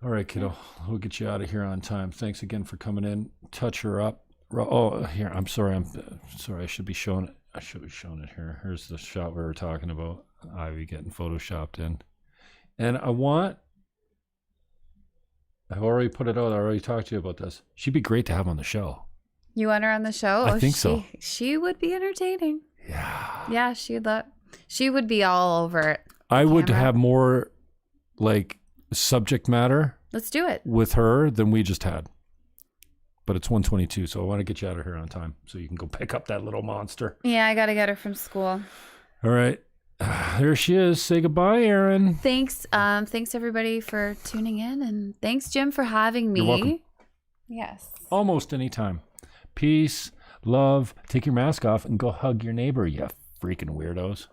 All right, kiddo. We'll get you out of here on time. Thanks again for coming in. Touch her up. Oh, here. I'm sorry. I should be showing it. I should be showing it here. Here's the shot we were talking about. Ivy getting photoshopped in. And I've already put it out. I already talked to you about this. She'd be great to have on the show.
You want her on the show?
I think so.
She would be entertaining.
Yeah.
Yeah, she would be all over it.
I would have more like subject matter.
Let's do it.
With her than we just had. But it's 1:22, so I want to get you out of here on time so you can go pick up that little monster.
Yeah, I got to get her from school.
All right. There she is. Say goodbye, Erin.
Thanks. Thanks everybody for tuning in, and thanks Jim for having me.
You're welcome.
Yes.
Almost any time. Peace, love. Take your mask off and go hug your neighbor, you freaking weirdos.